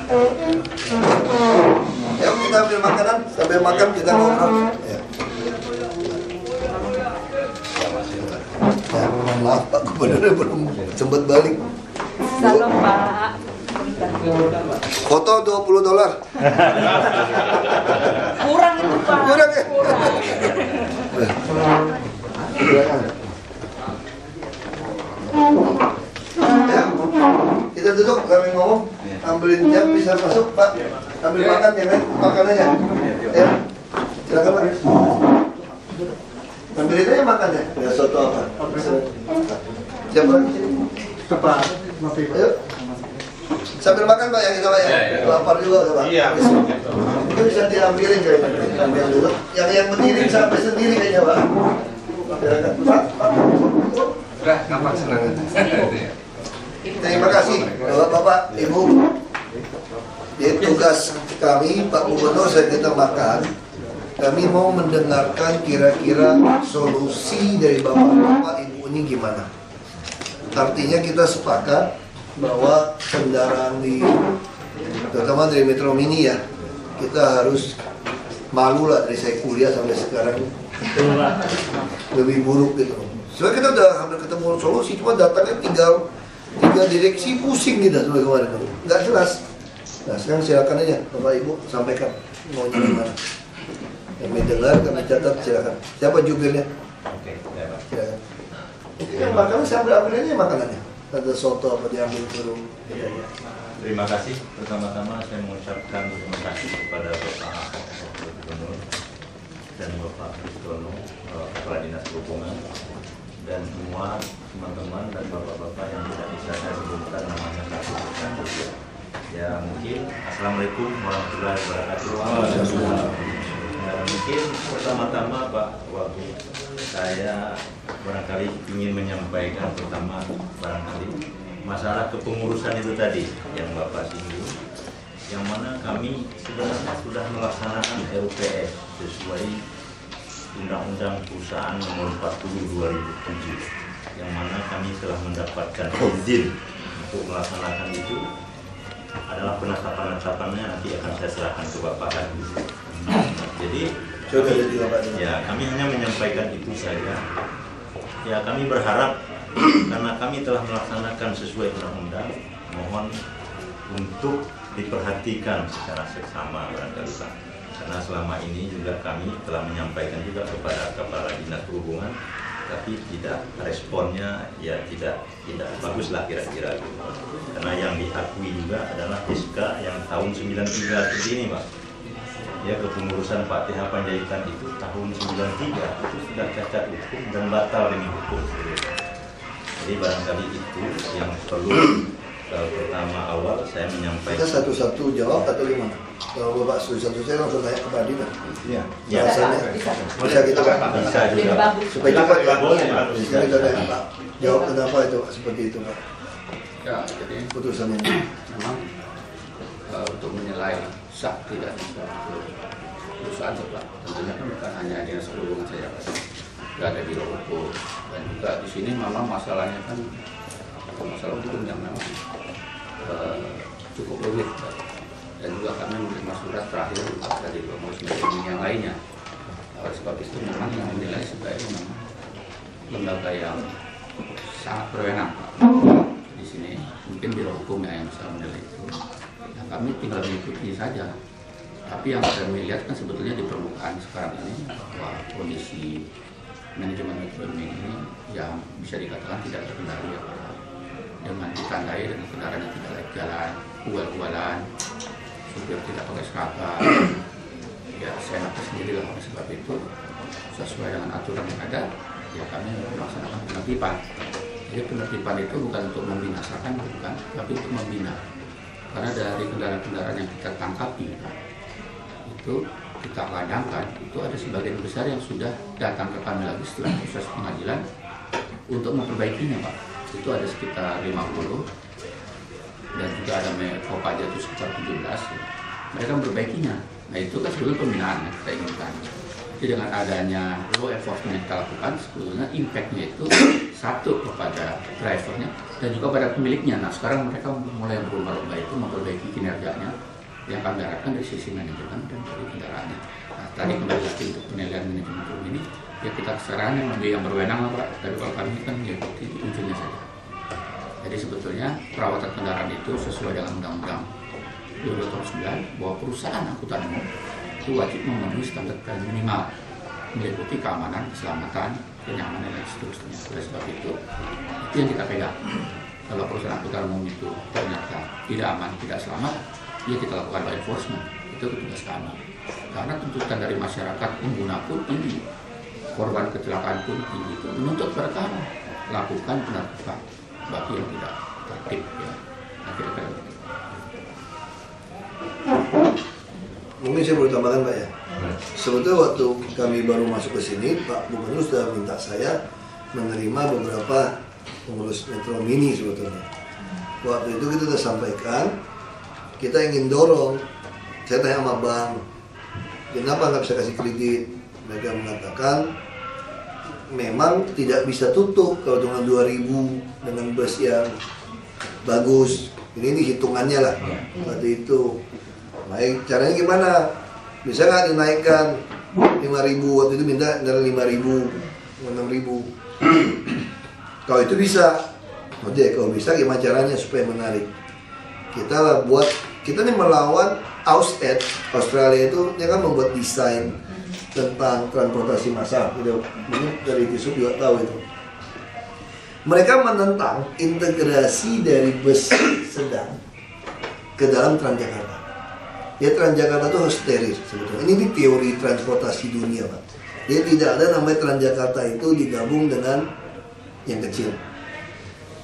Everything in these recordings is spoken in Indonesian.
Ya, kita ambil makanan, sambil makan kita ngobrol. Ya. Ya, maaf Pak Gubernur belum sempat balik. Salam Pak. Foto $20. Kurang itu Pak. Kurang ya? Ya, kita duduk kami ngomong. Ambilin jam bisa masuk Pak. Ambil makan ya kan, makanannya. Ya, silakan Pak. Ambilin aja makannya. Ya soto apa? Siapa lagi sini? Pak. Ayo. Sambil makan Pak yang itu Pak ya. Lapar juga Pak. Iya. Itu bisa diambilin kayaknya. Ambil dulu. Yang berdiri sampai sendiri kayaknya Pak. Silakan Pak. Udah, gampang senang. Terima kasih Bapak, Ibu. Jadi tugas kami Pak Gubernur saya kita makan. Kami mau mendengarkan kira-kira solusi dari Bapak Ibu ini gimana. Artinya kita sepakat bahwa kendaraan terutama dari Metro Mini ya, kita harus malu lah dari saya kuliah sampai sekarang lebih buruk gitu. Soalnya kita udah hampir ketemu solusi, cuma datangnya tinggal 3 direksi pusing kita sampai kemarin, nggak jelas. Nah sekarang silakan aja Bapak Ibu sampaikan maunya gimana. Kami dengar, kami catat, silakan. Siapa jubirnya? Oke, Silakan. Itu yang makanan saya ambil aja makanannya. Ada soto apa diambil turun. Terima kasih. Pertama-tama saya mengucapkan terima kasih kepada Bapak Gubernur dan Bapak Kristono, Kepala Dinas Perhubungan, dan semua teman-teman dan bapak-bapak yang tidak bisa saya sebutkan namanya satu-satu. Ya mungkin Assalamualaikum warahmatullahi wabarakatuh. Ya, mungkin pertama-tama Pak Wagub, saya barangkali ingin menyampaikan pertama barangkali masalah kepengurusan itu tadi yang Bapak singgung, yang mana kami sebenarnya sudah melaksanakan RUPS sesuai Undang-Undang Perusahaan Nomor 40 2007, yang mana kami telah mendapatkan izin untuk melaksanakan itu. Adalah penetapan-penetapannya nanti akan saya serahkan ke Bapak lagi. Jadi kami hanya menyampaikan itu saja. Ya kami berharap karena kami telah melaksanakan sesuai undang-undang, mohon untuk diperhatikan secara seksama barangkali Pak. Karena selama ini juga kami telah menyampaikan juga kepada Kepala Dinas Perhubungan, tapi tidak responnya ya tidak baguslah kira-kira gitu. Karena yang diakui juga adalah SK yang tahun 93 seperti ini Pak. Ya kepengurusan Pak TH Panjaitan itu tahun 93 itu sudah cacat hukum dan batal demi hukum. Jadi barangkali itu yang perlu pertama awal saya menyampaikan. Kita satu-satu jawab atau gimana? Kalau Bapak satu-satu saya langsung tanya ke Pak Dina. Iya. Bisa kita Pak? Bisa juga. Supaya cepat ya. Bisa Kita tanya Pak. Jawab kenapa itu seperti itu Pak? Ya, jadi Putusan ini. memang untuk menilai sah tidak perusahaan Pak, tentunya kan bukan hanya dinas perhubungan saja Pak, juga ada biro hukum, dan juga di sini memang masalahnya kan masalah hukum yang memang cukup rumit Pak. Dan juga kami menerima surat terakhir dari pengurus yang lainnya. Oleh sebab itu memang yang menilai sebagai memang lembaga yang sangat berwenang Pak. Di sini mungkin biro hukum yang bisa menilai itu. Nah, kami tinggal mengikuti saja. Tapi yang kami lihat kan sebetulnya di permukaan sekarang ini bahwa kondisi manajemen Metro Mini ini yang bisa dikatakan tidak terkendali ya, dengan ditandai dengan kendaraan yang tidak layak jalan, ugal-ugalan, supir tidak pakai seragam. Ya saya ngerti sendiri lah, oleh sebab itu sesuai dengan aturan yang ada ya kami melaksanakan penertiban. Jadi penertiban itu bukan untuk membinasakan, bukan, tapi untuk membina. Karena dari kendaraan-kendaraan yang kita tangkapi itu kita ladangkan, itu ada sebagian besar yang sudah datang ke kami lagi setelah proses pengadilan untuk memperbaikinya Pak. Itu ada sekitar 50 dan juga ada Kopaja itu sekitar 17 ya. Mereka memperbaikinya. Nah itu kan sebetulnya pembinaan yang kita inginkan. Jadi dengan adanya law enforcement yang kita lakukan, sebetulnya impact-nya itu satu kepada drivernya dan juga pada pemiliknya. Nah sekarang mereka mulai berlomba-lomba itu memperbaiki kinerjanya yang kami harapkan dari sisi manajemen dan dari kendaraannya. Nah tadi kembali lagi untuk penilaian manajemen ini, ya kita sekarang yang berwenang lah Pak, tapi kalau kami kan mengikuti ujungnya saja. Jadi sebetulnya perawatan kendaraan itu sesuai dengan Undang-Undang 22 tahun 9 bahwa perusahaan angkutan umum itu wajib memenuhi standar minimal meliputi keamanan, keselamatan, kenyamanan dan seterusnya. Oleh sebab itu yang kita pegang. Kalau perusahaan angkutan umum itu ternyata tidak aman, tidak selamat, ya kita lakukan law enforcement. Itu tugas kami. Karena tuntutan dari masyarakat pengguna pun tinggi, korban kecelakaan pun tinggi, itu menuntut pada kami lakukan penertiban bagi yang tidak tertib. Ya. Nah, kira-kira begitu. Mungkin saya boleh tambahkan Pak ya. Sebetulnya waktu kami baru masuk ke sini, Pak Gubernur sudah minta saya menerima beberapa pengurus Metro Mini sebetulnya. Waktu itu kita sudah sampaikan, kita ingin dorong. Saya tanya sama bank, kenapa nggak bisa kasih kredit? Mereka mengatakan, memang tidak bisa tutup kalau dengan 2.000 dengan bus yang bagus. Ini hitungannya lah waktu itu. Baik, caranya gimana? Bisa nggak dinaikkan 5.000? Waktu itu minta dari 5.000, 6.000. Kalau itu bisa, oke. Kalau bisa gimana caranya supaya menarik? Kita buat, kita nih melawan Austed, Australia itu dia kan membuat desain tentang transportasi massal. Gitu. Mungkin dari Tisuk juga tahu itu. Mereka menentang integrasi dari bus sedang ke dalam Transjakarta. Ya Transjakarta itu harus steril sebetulnya. Ini teori transportasi dunia Pak. Dia tidak ada namanya Transjakarta itu digabung dengan yang kecil.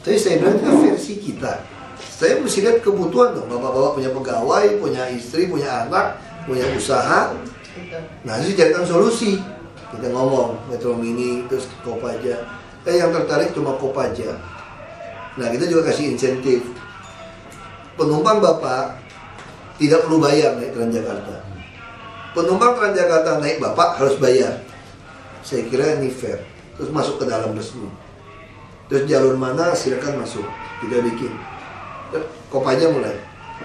Tapi saya bilang itu versi kita. Saya mesti lihat kebutuhan dong. Bapak-bapak punya pegawai, punya istri, punya anak, punya usaha. Nah itu carikan solusi. Kita ngomong Metro Mini terus Kopaja. Yang tertarik cuma Kopaja. Nah kita juga kasih insentif. Penumpang Bapak tidak perlu bayar naik Transjakarta. Penumpang Transjakarta naik Bapak harus bayar. Saya kira ini fair. Terus masuk ke dalam resmi. Terus jalur mana silakan masuk. Kita bikin. Kopaja mulai.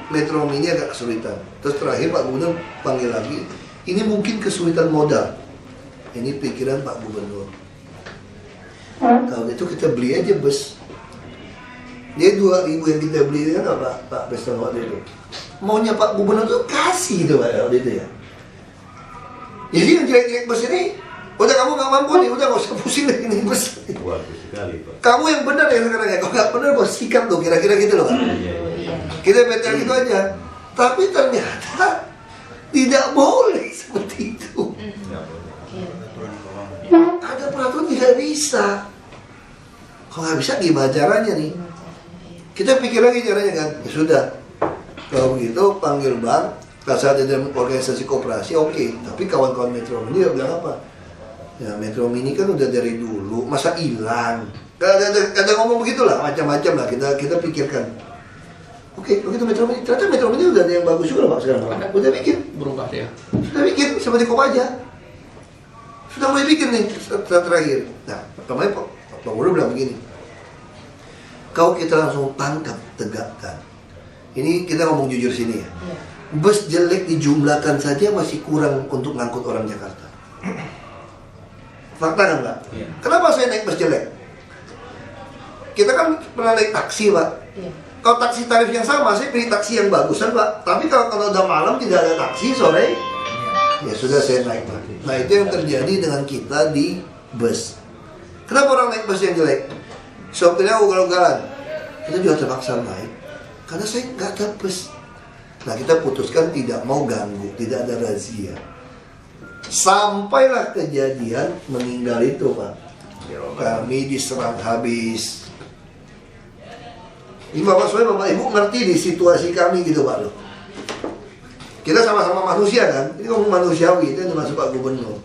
Metro Mini agak kesulitan. Terus terakhir Pak Gubernur panggil lagi. Ini mungkin kesulitan modal. Ini pikiran Pak Gubernur. Kalau gitu kita beli aja bus. Dia 2.000 yang kita beli kan Pak Presiden waktu itu. Maunya Pak Gubernur tuh kasih itu Pak waktu itu ya. Jadi yang jelek-jelek bus ini, udah kamu nggak mampu nih, udah nggak usah pusing lagi nih bus. Bagus sekali Pak. Kamu yang benar ya sekarang ya, kalau nggak benar bos sikat tuh kira-kira gitu loh Pak. Kita betul gitu aja. Tapi ternyata tidak boleh seperti itu. Ada peraturan tidak bisa. Kalau nggak bisa gimana caranya nih? Kita pikir lagi caranya kan. Ya sudah. Kalau begitu panggil bank, kalau ada organisasi koperasi oke. Tapi kawan-kawan Metro Mini dia bilang apa? Ya Metro Mini kan udah dari dulu, masa hilang? Ada ngomong begitulah, macam-macam lah kita pikirkan. Oke, begitu Metro Mini. Ternyata Metro Mini udah ada yang bagus juga Pak sekarang. Udah bikin. Berubah ya. Sudah bikin seperti Kopaja. Sudah mulai bikin nih terakhir. Nah, kemarin Pak Gubernur bilang begini. Kalau kita langsung tangkap, tegakkan. Ini kita ngomong jujur sini ya. Bus jelek dijumlahkan saja masih kurang untuk ngangkut orang Jakarta. Fakta kan Pak? Iya. Kenapa saya naik bus jelek? Kita kan pernah naik taksi Pak. Iya. Kalau taksi tarif yang sama, saya pilih taksi yang bagusan Pak. Tapi kalau udah malam tidak ada taksi sore, ya sudah saya naik Pak. Nah itu yang terjadi dengan kita di bus. Kenapa orang naik bus yang jelek? Sopirnya ugal-ugalan. Kita juga terpaksa naik. Karena saya nggak ada bus. Nah kita putuskan tidak mau ganggu, tidak ada razia. Sampailah kejadian meninggal itu Pak. Kami diserang habis. Ini Bapak Ibu ngerti di situasi kami gitu Pak loh. Kita sama-sama manusia kan. Ini ngomong manusiawi, itu yang dimaksud Pak Gubernur.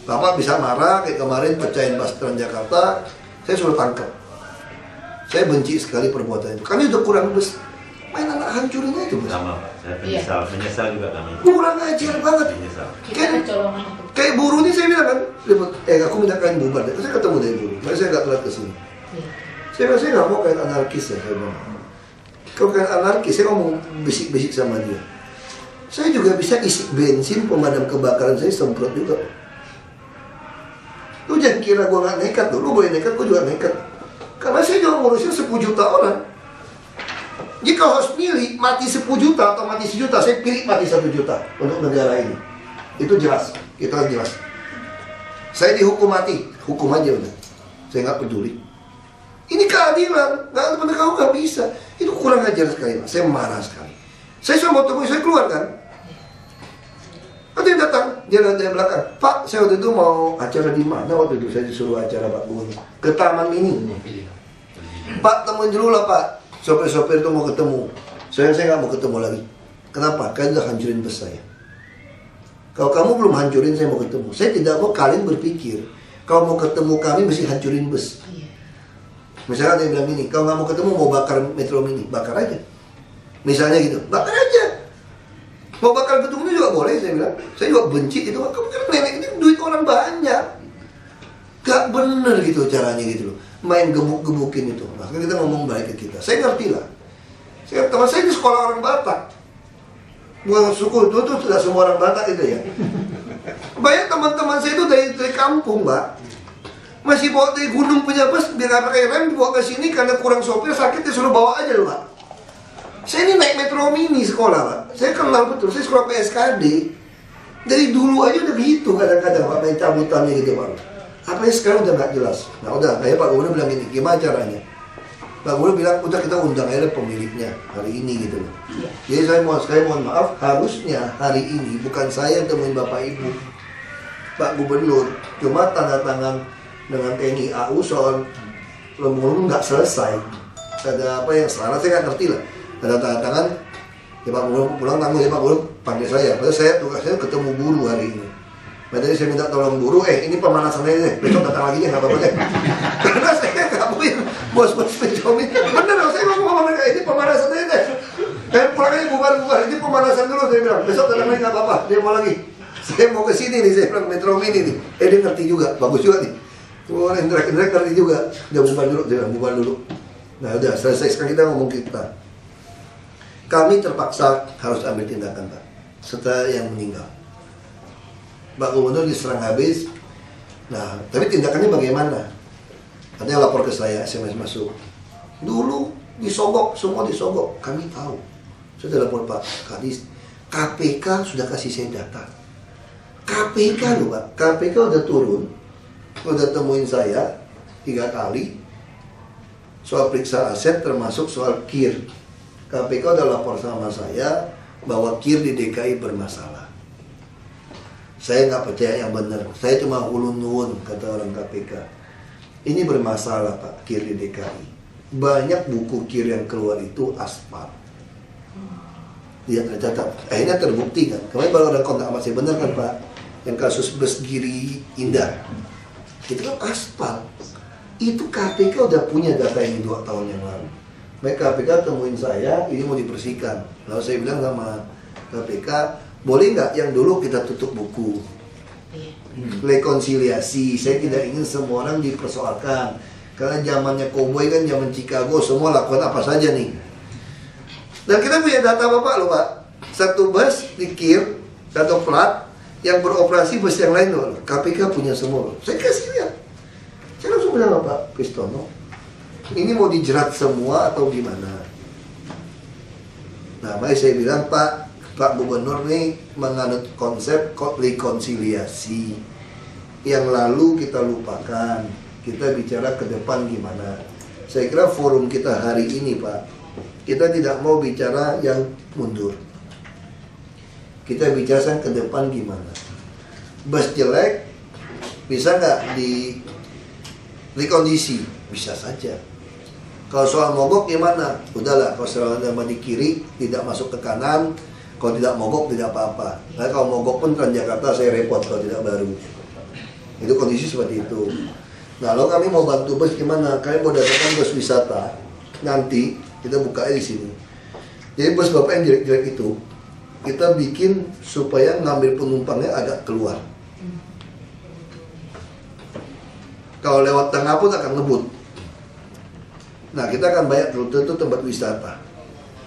Bapak bisa marah kayak kemarin pecahin bus Transjakarta, saya suruh tangkap. Saya benci sekali perbuatan itu. Kami udah kurang bus. main anak hancurin aja bos. Sama Pak, saya menyesal juga kami. Kurang ajar banget. Menyesal. Kita kecolongan itu. Kayak buruh ini saya bilang kan, aku minta kalian bubar deh. Saya ketemu dari buruh, makanya saya nggak telat kesini. Iya. Saya bilang, saya nggak mau kayak anarkis ya, saya bilang. Kalau kayak anarkis, saya ngomong bisik-bisik sama dia. Saya juga bisa isi bensin pemadam kebakaran, saya semprot juga. Lu jangan kira gue nggak nekat tuh, lu boleh nekat, gue juga nekat. Karena saya juga ngurusin 10 juta orang. Jika harus milih mati 10 juta atau mati 1 juta, saya pilih mati 1 juta untuk negara ini. Itu jelas, kita jelas. Saya dihukum mati, hukum aja udah. Saya nggak peduli. Ini keadilan, nggak kamu nggak bisa. Itu kurang ajar sekali, Pak. Saya marah sekali. Saya sudah mau temui, saya keluar kan. Ada yang datang, dia dari belakang. Pak, saya waktu itu mau acara di mana waktu itu? Saya disuruh acara Pak Gubernur ke Taman Mini. Pak, temuin dulu lah Pak. Sopir-sopir itu mau ketemu. Saya nggak mau ketemu lagi. Kenapa? Kalian udah hancurin bus saya. Kalau kamu belum hancurin, saya mau ketemu. Saya tidak mau kalian berpikir kalau mau ketemu kami mesti hancurin bus. Misalnya dia bilang gini, kalau nggak mau ketemu mau bakar Metro Mini, bakar aja. Misalnya gitu, bakar aja. Mau bakar gedung ini juga boleh, saya bilang. Saya juga benci itu. Kamu kan nenek ini duit orang banyak. Gak bener gitu caranya gitu loh. Main gebuk-gebukin itu. Makanya kita ngomong baik ke kita. Saya ngerti lah. Teman saya di sekolah orang Batak. Bukan suku itu tuh tidak semua orang Batak itu ya. Banyak teman-teman saya itu dari kampung, Mbak. Masih bawa dari gunung punya bus, biar nggak pakai rem, dibawa ke sini karena kurang sopir, sakit disuruh bawa aja loh, Pak. Saya ini naik Metro Mini sekolah, Pak. Saya kenal betul, saya sekolah PSKD. Dari dulu aja udah gitu kadang-kadang, Pak, main cabutannya gitu, Pak. Apa yang sekarang udah nggak jelas. Nah udah, kayak Pak Gubernur bilang gini, gimana caranya? Pak Gubernur bilang, udah kita undang aja pemiliknya hari ini gitu loh. Jadi saya mohon maaf, harusnya hari ini bukan saya yang temuin Bapak Ibu, Pak Gubernur, cuma tanda tangan dengan TNI AU soal lembur nggak selesai. Ada apa yang salah, saya nggak ngerti lah. Ada tanda tangan, ya Pak Gubernur pulang tanggung ya Pak Gubernur panggil saya. Padahal saya tugasnya ketemu buruh hari ini. Padahal saya minta tolong buruh, ini pemanasan aja deh, besok datang lagi deh, nggak apa-apa deh. Karena saya nggak mungkin bos-bos pencomi. Bener loh, saya ngomong sama mereka, ini pemanasan aja deh. Pulang aja bubar-bubar, ini pemanasan dulu saya bilang. Besok datang lagi nggak apa-apa, dia mau lagi. Saya mau ke sini nih, saya bilang Metro Mini nih. Dia ngerti juga, bagus juga nih. Oh, Indra ngerti juga. Dia bubar dulu, dia bubar dulu. Nah udah selesai, sekarang kita ngomong kita. Kami terpaksa harus ambil tindakan, Pak. Setelah yang meninggal, Pak Gubernur diserang habis. Nah, tapi tindakannya bagaimana? Ada yang lapor ke saya, SMS masuk. Dulu disogok, semua disogok. Kami tahu. Sudah lapor Pak Kadis. KPK sudah kasih saya data. KPK loh Pak. KPK udah turun. Udah temuin saya 3 kali. Soal periksa aset termasuk soal KIR. KPK udah lapor sama saya bahwa KIR di DKI bermasalah. Saya nggak percaya yang benar. Saya cuma ulun-ulun kata orang KPK. Ini bermasalah Pak, KIR di DKI. Banyak buku KIR yang keluar itu aspal. Dia tercatat. Akhirnya terbukti kan. Kemarin baru ada kontak sama saya, benar kan Pak? Yang kasus bus Giri Indah. Itu kan aspal. Itu KPK udah punya data ini 2 tahun yang lalu. Mereka KPK temuin saya, ini mau dibersihkan. Lalu saya bilang sama KPK, boleh nggak yang dulu kita tutup buku? Rekonsiliasi. Saya tidak ingin semua orang dipersoalkan. Karena zamannya koboi kan, zaman Chicago, semua lakukan apa saja nih. Dan kita punya data Bapak loh Pak. Satu bus di KIR, satu plat, yang beroperasi bus yang lain loh. KPK punya semua loh. Saya kasih lihat. Saya langsung bilang Pak Pistono, ini mau dijerat semua atau gimana? Nah, makanya saya bilang Pak Gubernur nih menganut konsep rekonsiliasi. Yang lalu kita lupakan, kita bicara ke depan gimana. Saya kira forum kita hari ini Pak, kita tidak mau bicara yang mundur. Kita bicara ke depan gimana. Bus jelek, bisa nggak rekondisi? Bisa saja. Kalau soal mogok gimana? Udahlah, kalau soal nama di kiri, tidak masuk ke kanan. Kalau tidak mogok, tidak apa-apa. Nah, kalau mogok pun Transjakarta saya repot kalau tidak baru. Itu kondisi seperti itu. Nah, kalau kami mau bantu bus gimana? Kami mau datangkan bus wisata. Nanti kita buka di sini. Jadi bus bapak yang jelek-jelek itu kita bikin supaya ngambil penumpangnya agak keluar. Kalau lewat tengah pun akan ngebut. Nah, kita akan banyak rute itu tempat wisata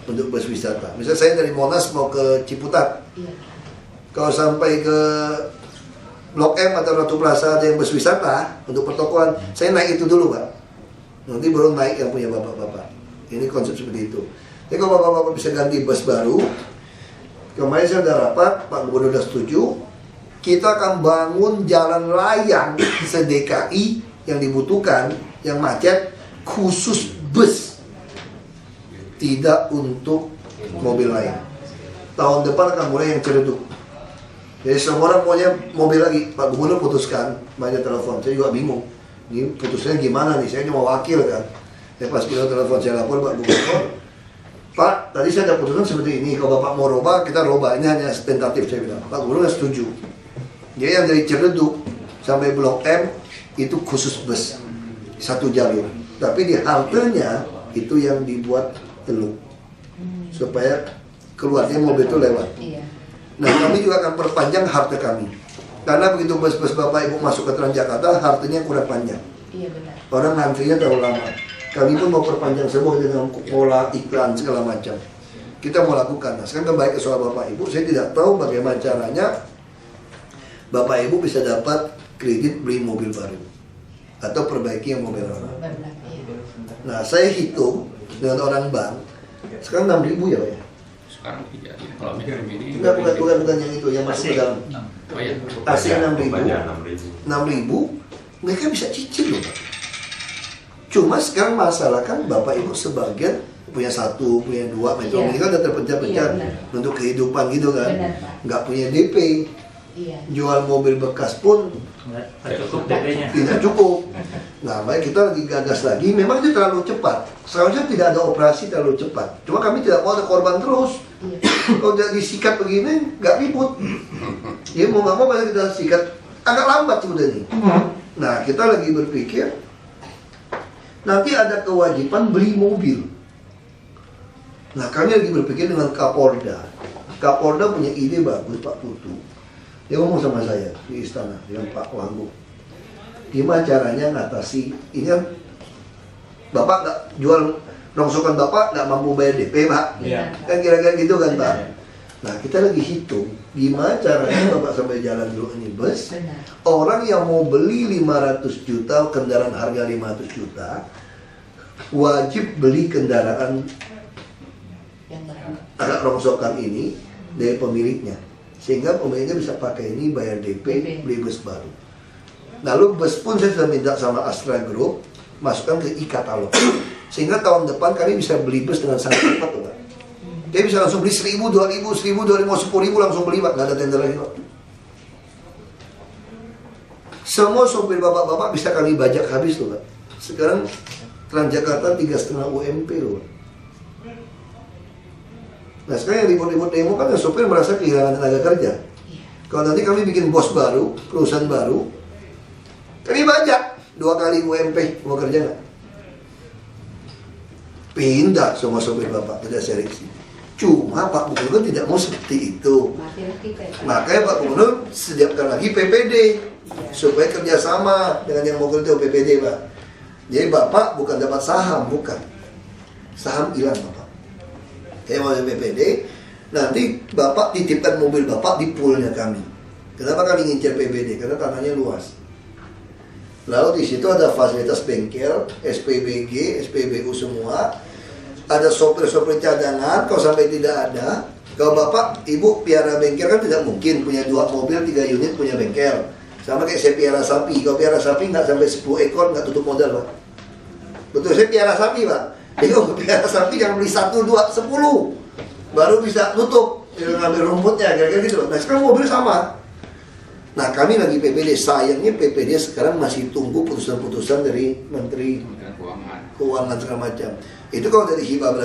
untuk bus wisata. Misalnya saya dari Monas mau ke Ciputat. Kalau sampai ke Blok M atau Ratu Plaza ada yang bus wisata untuk pertokoan, saya naik itu dulu, Pak. Nanti baru naik yang punya bapak-bapak. Ini konsep seperti itu. Jadi kalau bapak-bapak bisa ganti bus baru, kemarin saya sudah rapat, Pak Gubernur sudah setuju, kita akan bangun jalan layang se-DKI yang dibutuhkan, yang macet, khusus bus, tidak untuk mobil lain. Tahun depan akan mulai yang Ciledug. Jadi semua orang maunya mobil lagi. Pak Gubernur putuskan, banyak telepon, saya juga bingung. Ini putusnya gimana nih? Saya cuma wakil kan. Ya pas beliau telepon saya lapor Pak Gubernur, Pak, tadi saya ada putusan seperti ini. Kalau Bapak mau robah, kita robah. Ini hanya tentatif, saya bilang. Pak Gubernur setuju. Jadi yang dari Ciledug sampai Blok M itu khusus bus, satu jalur. Tapi di haltenya itu yang dibuat teluk, supaya keluarnya mobil itu lewat. Nah, kami juga akan perpanjang halte kami. Karena begitu bus-bus Bapak Ibu masuk ke Transjakarta, haltenya kurang panjang. Iya benar. Orang ngantrinya terlalu lama. Kami pun mau perpanjang semua dengan pola iklan segala macam. Kita mau lakukan. Nah, sekarang kembali ke soal Bapak Ibu, saya tidak tahu bagaimana caranya Bapak Ibu bisa dapat kredit beli mobil baru atau perbaiki yang mobil lama. Nah, saya hitung dengan orang bank, sekarang 6.000 ya Pak ya? Sekarang tidak. Kalau medium ini Bukan yang itu, yang masuk ke dalam. Oh ya. AC 6.000, 6.000. 6.000, mereka bisa cicil loh Pak. Cuma sekarang masalah kan Bapak Ibu sebagian punya satu, punya dua, metro ini kan udah terpecah-pecah untuk kehidupan gitu kan. Nggak punya DP. Jual mobil bekas pun Cukup DP-nya. tidak cukup. Nah, baik kita lagi gagas lagi. Memang itu terlalu cepat. Seharusnya tidak ada operasi terlalu cepat. Cuma kami tidak mau ada korban terus. Kalau tidak disikat begini, nggak ribut. Ya mau nggak mau kita sikat. Agak lambat sebenarnya. Nah, kita lagi berpikir nanti ada kewajiban beli mobil. Nah, kami lagi berpikir dengan Kapolda. Kapolda punya ide bagus, Pak Putu. Dia ngomong sama saya di istana dengan Pak Wagub, gimana caranya ngatasi ini kan Bapak nggak jual rongsokan Bapak nggak mampu bayar DP Pak, kan kira-kira gitu kan Pak. Nah kita lagi hitung gimana caranya Bapak sampai jalan dulu ini bus. Orang yang mau beli 500 juta kendaraan harga 500 juta wajib beli kendaraan anak rongsokan ini dari pemiliknya. Sehingga pemiliknya bisa pakai ini bayar DP, beli bus baru. Lalu bus pun saya sudah minta sama Astra Group masukkan ke e-katalog. Sehingga tahun depan kami bisa beli bus dengan sangat cepat Pak. Dia bisa langsung beli 1.000, 2.000, 1.000, 2.000, 10.000 langsung beli Pak, nggak ada tender lagi Pak. Semua sopir bapak-bapak bisa kami bajak habis loh Pak. Sekarang Transjakarta 3,5 UMP loh Pak. Nah sekarang yang ribut-ribut demo kan sopir merasa kehilangan tenaga kerja. Kalau nanti kami bikin bos baru, perusahaan baru, kami bajak 2 kali UMP, mau kerja nggak? Pindah semua sopir bapak, tidak seleksi. Cuma Pak Gubernur tidak mau seperti itu. Makanya Pak Gubernur sediakan lagi PPD supaya kerjasama dengan yang mau kerja PPD Pak. Jadi Bapak bukan dapat saham, bukan. Saham hilang Bapak. Kayak mau PPD, nanti Bapak titipkan mobil Bapak di poolnya kami. Kenapa kami ngincer PPD? Karena tanahnya luas. Lalu di situ ada fasilitas bengkel, SPBG, SPBU semua. Ada sopir-sopir cadangan. Kalau sampai tidak ada, kalau Bapak, Ibu piara bengkel kan tidak mungkin punya 2 mobil, 3 unit punya bengkel. Sama kayak saya piara sapi. Kalau piara sapi nggak sampai 10 ekor nggak tutup modal Pak. Betul, saya piara sapi Pak. Jadi kalau piara sapi jangan beli 1, 2, 10 baru bisa nutup, ngambil rumputnya, kira-kira gitu. Nah sekarang mobil sama. Nah kami lagi PPD, sayangnya PPD sekarang masih tunggu putusan-putusan dari Menteri Keuangan segala macam. Itu kalau dari hibah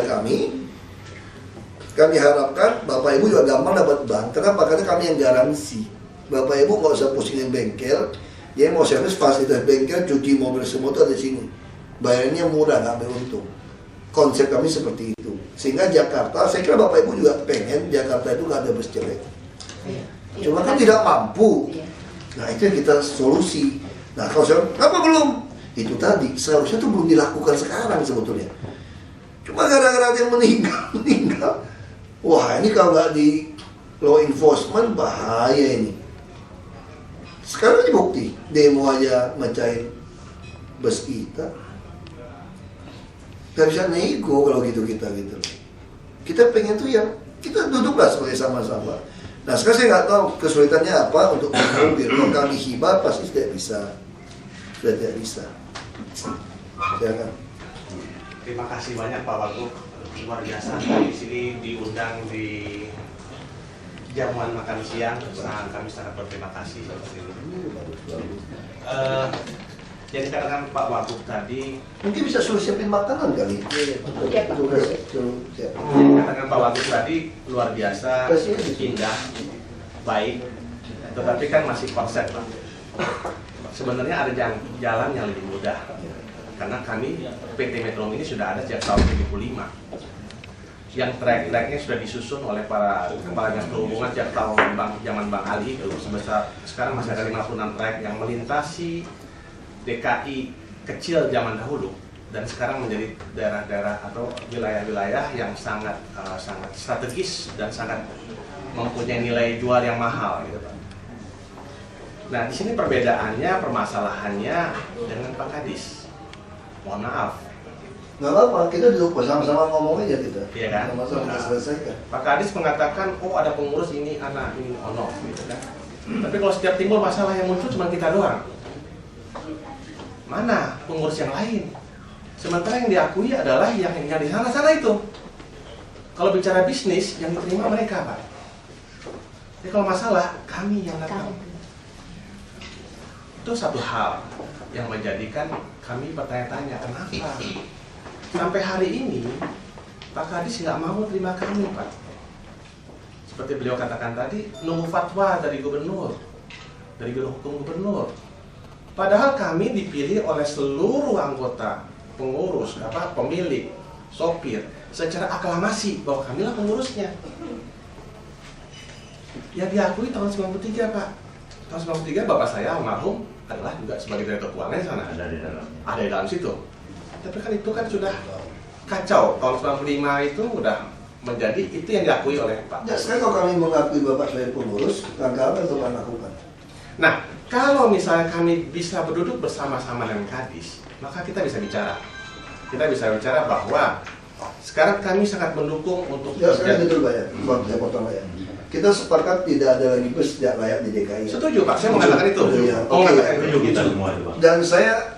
kami harapkan Bapak Ibu juga gampang dapat bank. Kenapa? Karena kami yang garansi. Bapak Ibu nggak usah pusingin bengkel. Dia mau servis fasilitas bengkel, cuci mobil semua itu ada di sini. Bayarnya murah, nggak ambil untung. Konsep kami seperti itu. Sehingga Jakarta, saya kira Bapak Ibu juga pengen Jakarta itu nggak ada bus jelek. Iya. Cuma kan tidak mampu. Iya. Nah itu yang kita solusi. Nah kalau saya, kenapa belum? Itu tadi, seharusnya itu belum dilakukan sekarang sebetulnya. Cuma gara-gara dia meninggal. Wah ini kalau nggak di law enforcement bahaya ini. Sekarang ini bukti, demo aja mecahin bus kita. Gak bisa nego kalau gitu kita gitu. Kita pengen tuh yang kita duduklah sebagai sama-sama. Nah sekarang saya nggak tahu kesulitannya apa untuk mobil. Kalau kami hibah pasti tidak bisa, sudah tidak bisa. Silakan. Terima kasih banyak Pak Wagub, luar biasa. Di sini diundang di jamuan makan siang, kami sangat berterima kasih. Yang dikatakan Pak Wagub tadi, Mungkin bisa suruh siapin makanan kali. Iya, Pak. yang dikatakan Pak Wagub tadi luar biasa, indah, baik, tetapi kan masih konsep Pak. Sebenarnya ada jalan yang lebih mudah, karena kami PT Metro ini sudah ada sejak tahun 75. Yang trek-treknya sudah disusun oleh para kepala dinas perhubungan sejak tahun zaman Bang Ali itu sebesar sekarang masih ada 56 trek yang melintasi DKI kecil zaman dahulu dan sekarang menjadi daerah-daerah atau wilayah-wilayah yang sangat strategis dan sangat mempunyai nilai jual yang mahal gitu Pak. Nah di sini perbedaannya, permasalahannya dengan Pak Kadis. Mohon maaf. Nggak apa-apa, kita duduk bersama-sama ngomong aja kita. Iya kan? Sama-sama kita selesaikan. Pak Kadis mengatakan, oh ada pengurus ini, anak ini, ono gitu kan. Tapi kalau setiap timbul masalah yang muncul cuma kita doang. Mana pengurus yang lain? Sementara yang diakui adalah yang di sana-sana itu. Kalau bicara bisnis, yang diterima mereka, Pak. Jadi kalau masalah, kami yang datang. Itu satu hal yang menjadikan kami bertanya-tanya, kenapa? Sampai hari ini, Pak Kadis nggak mau terima kami, Pak. Seperti beliau katakan tadi, nunggu fatwa dari gubernur, dari biro hukum gubernur. Padahal kami dipilih oleh seluruh anggota, pengurus, pemilik, sopir, secara aklamasi bahwa kamilah pengurusnya. Yang diakui tahun 93, Pak. Tahun 93 bapak saya almarhum adalah juga sebagai direktur keuangan di sana. Ada di dalam situ. Tapi kan itu kan sudah kacau. Tahun 95 itu udah menjadi itu yang diakui oleh Pak. Ya, sekarang kalau kami mengakui Bapak sebagai pengurus, langkah apa yang Bapak lakukan? Nah, kalau misalnya kami bisa berduduk bersama-sama dengan Kadis, maka kita bisa bicara. Kita bisa bicara bahwa sekarang kami sangat mendukung untuk Ya, sekarang betul Pak ya, saya potong Pak ya. Kita sepakat tidak ada lagi bus tidak layak di DKI. Setuju Pak, saya mengatakan itu. Ya, Mau oke. mengatakan itu. Kita semua itu Pak. Dan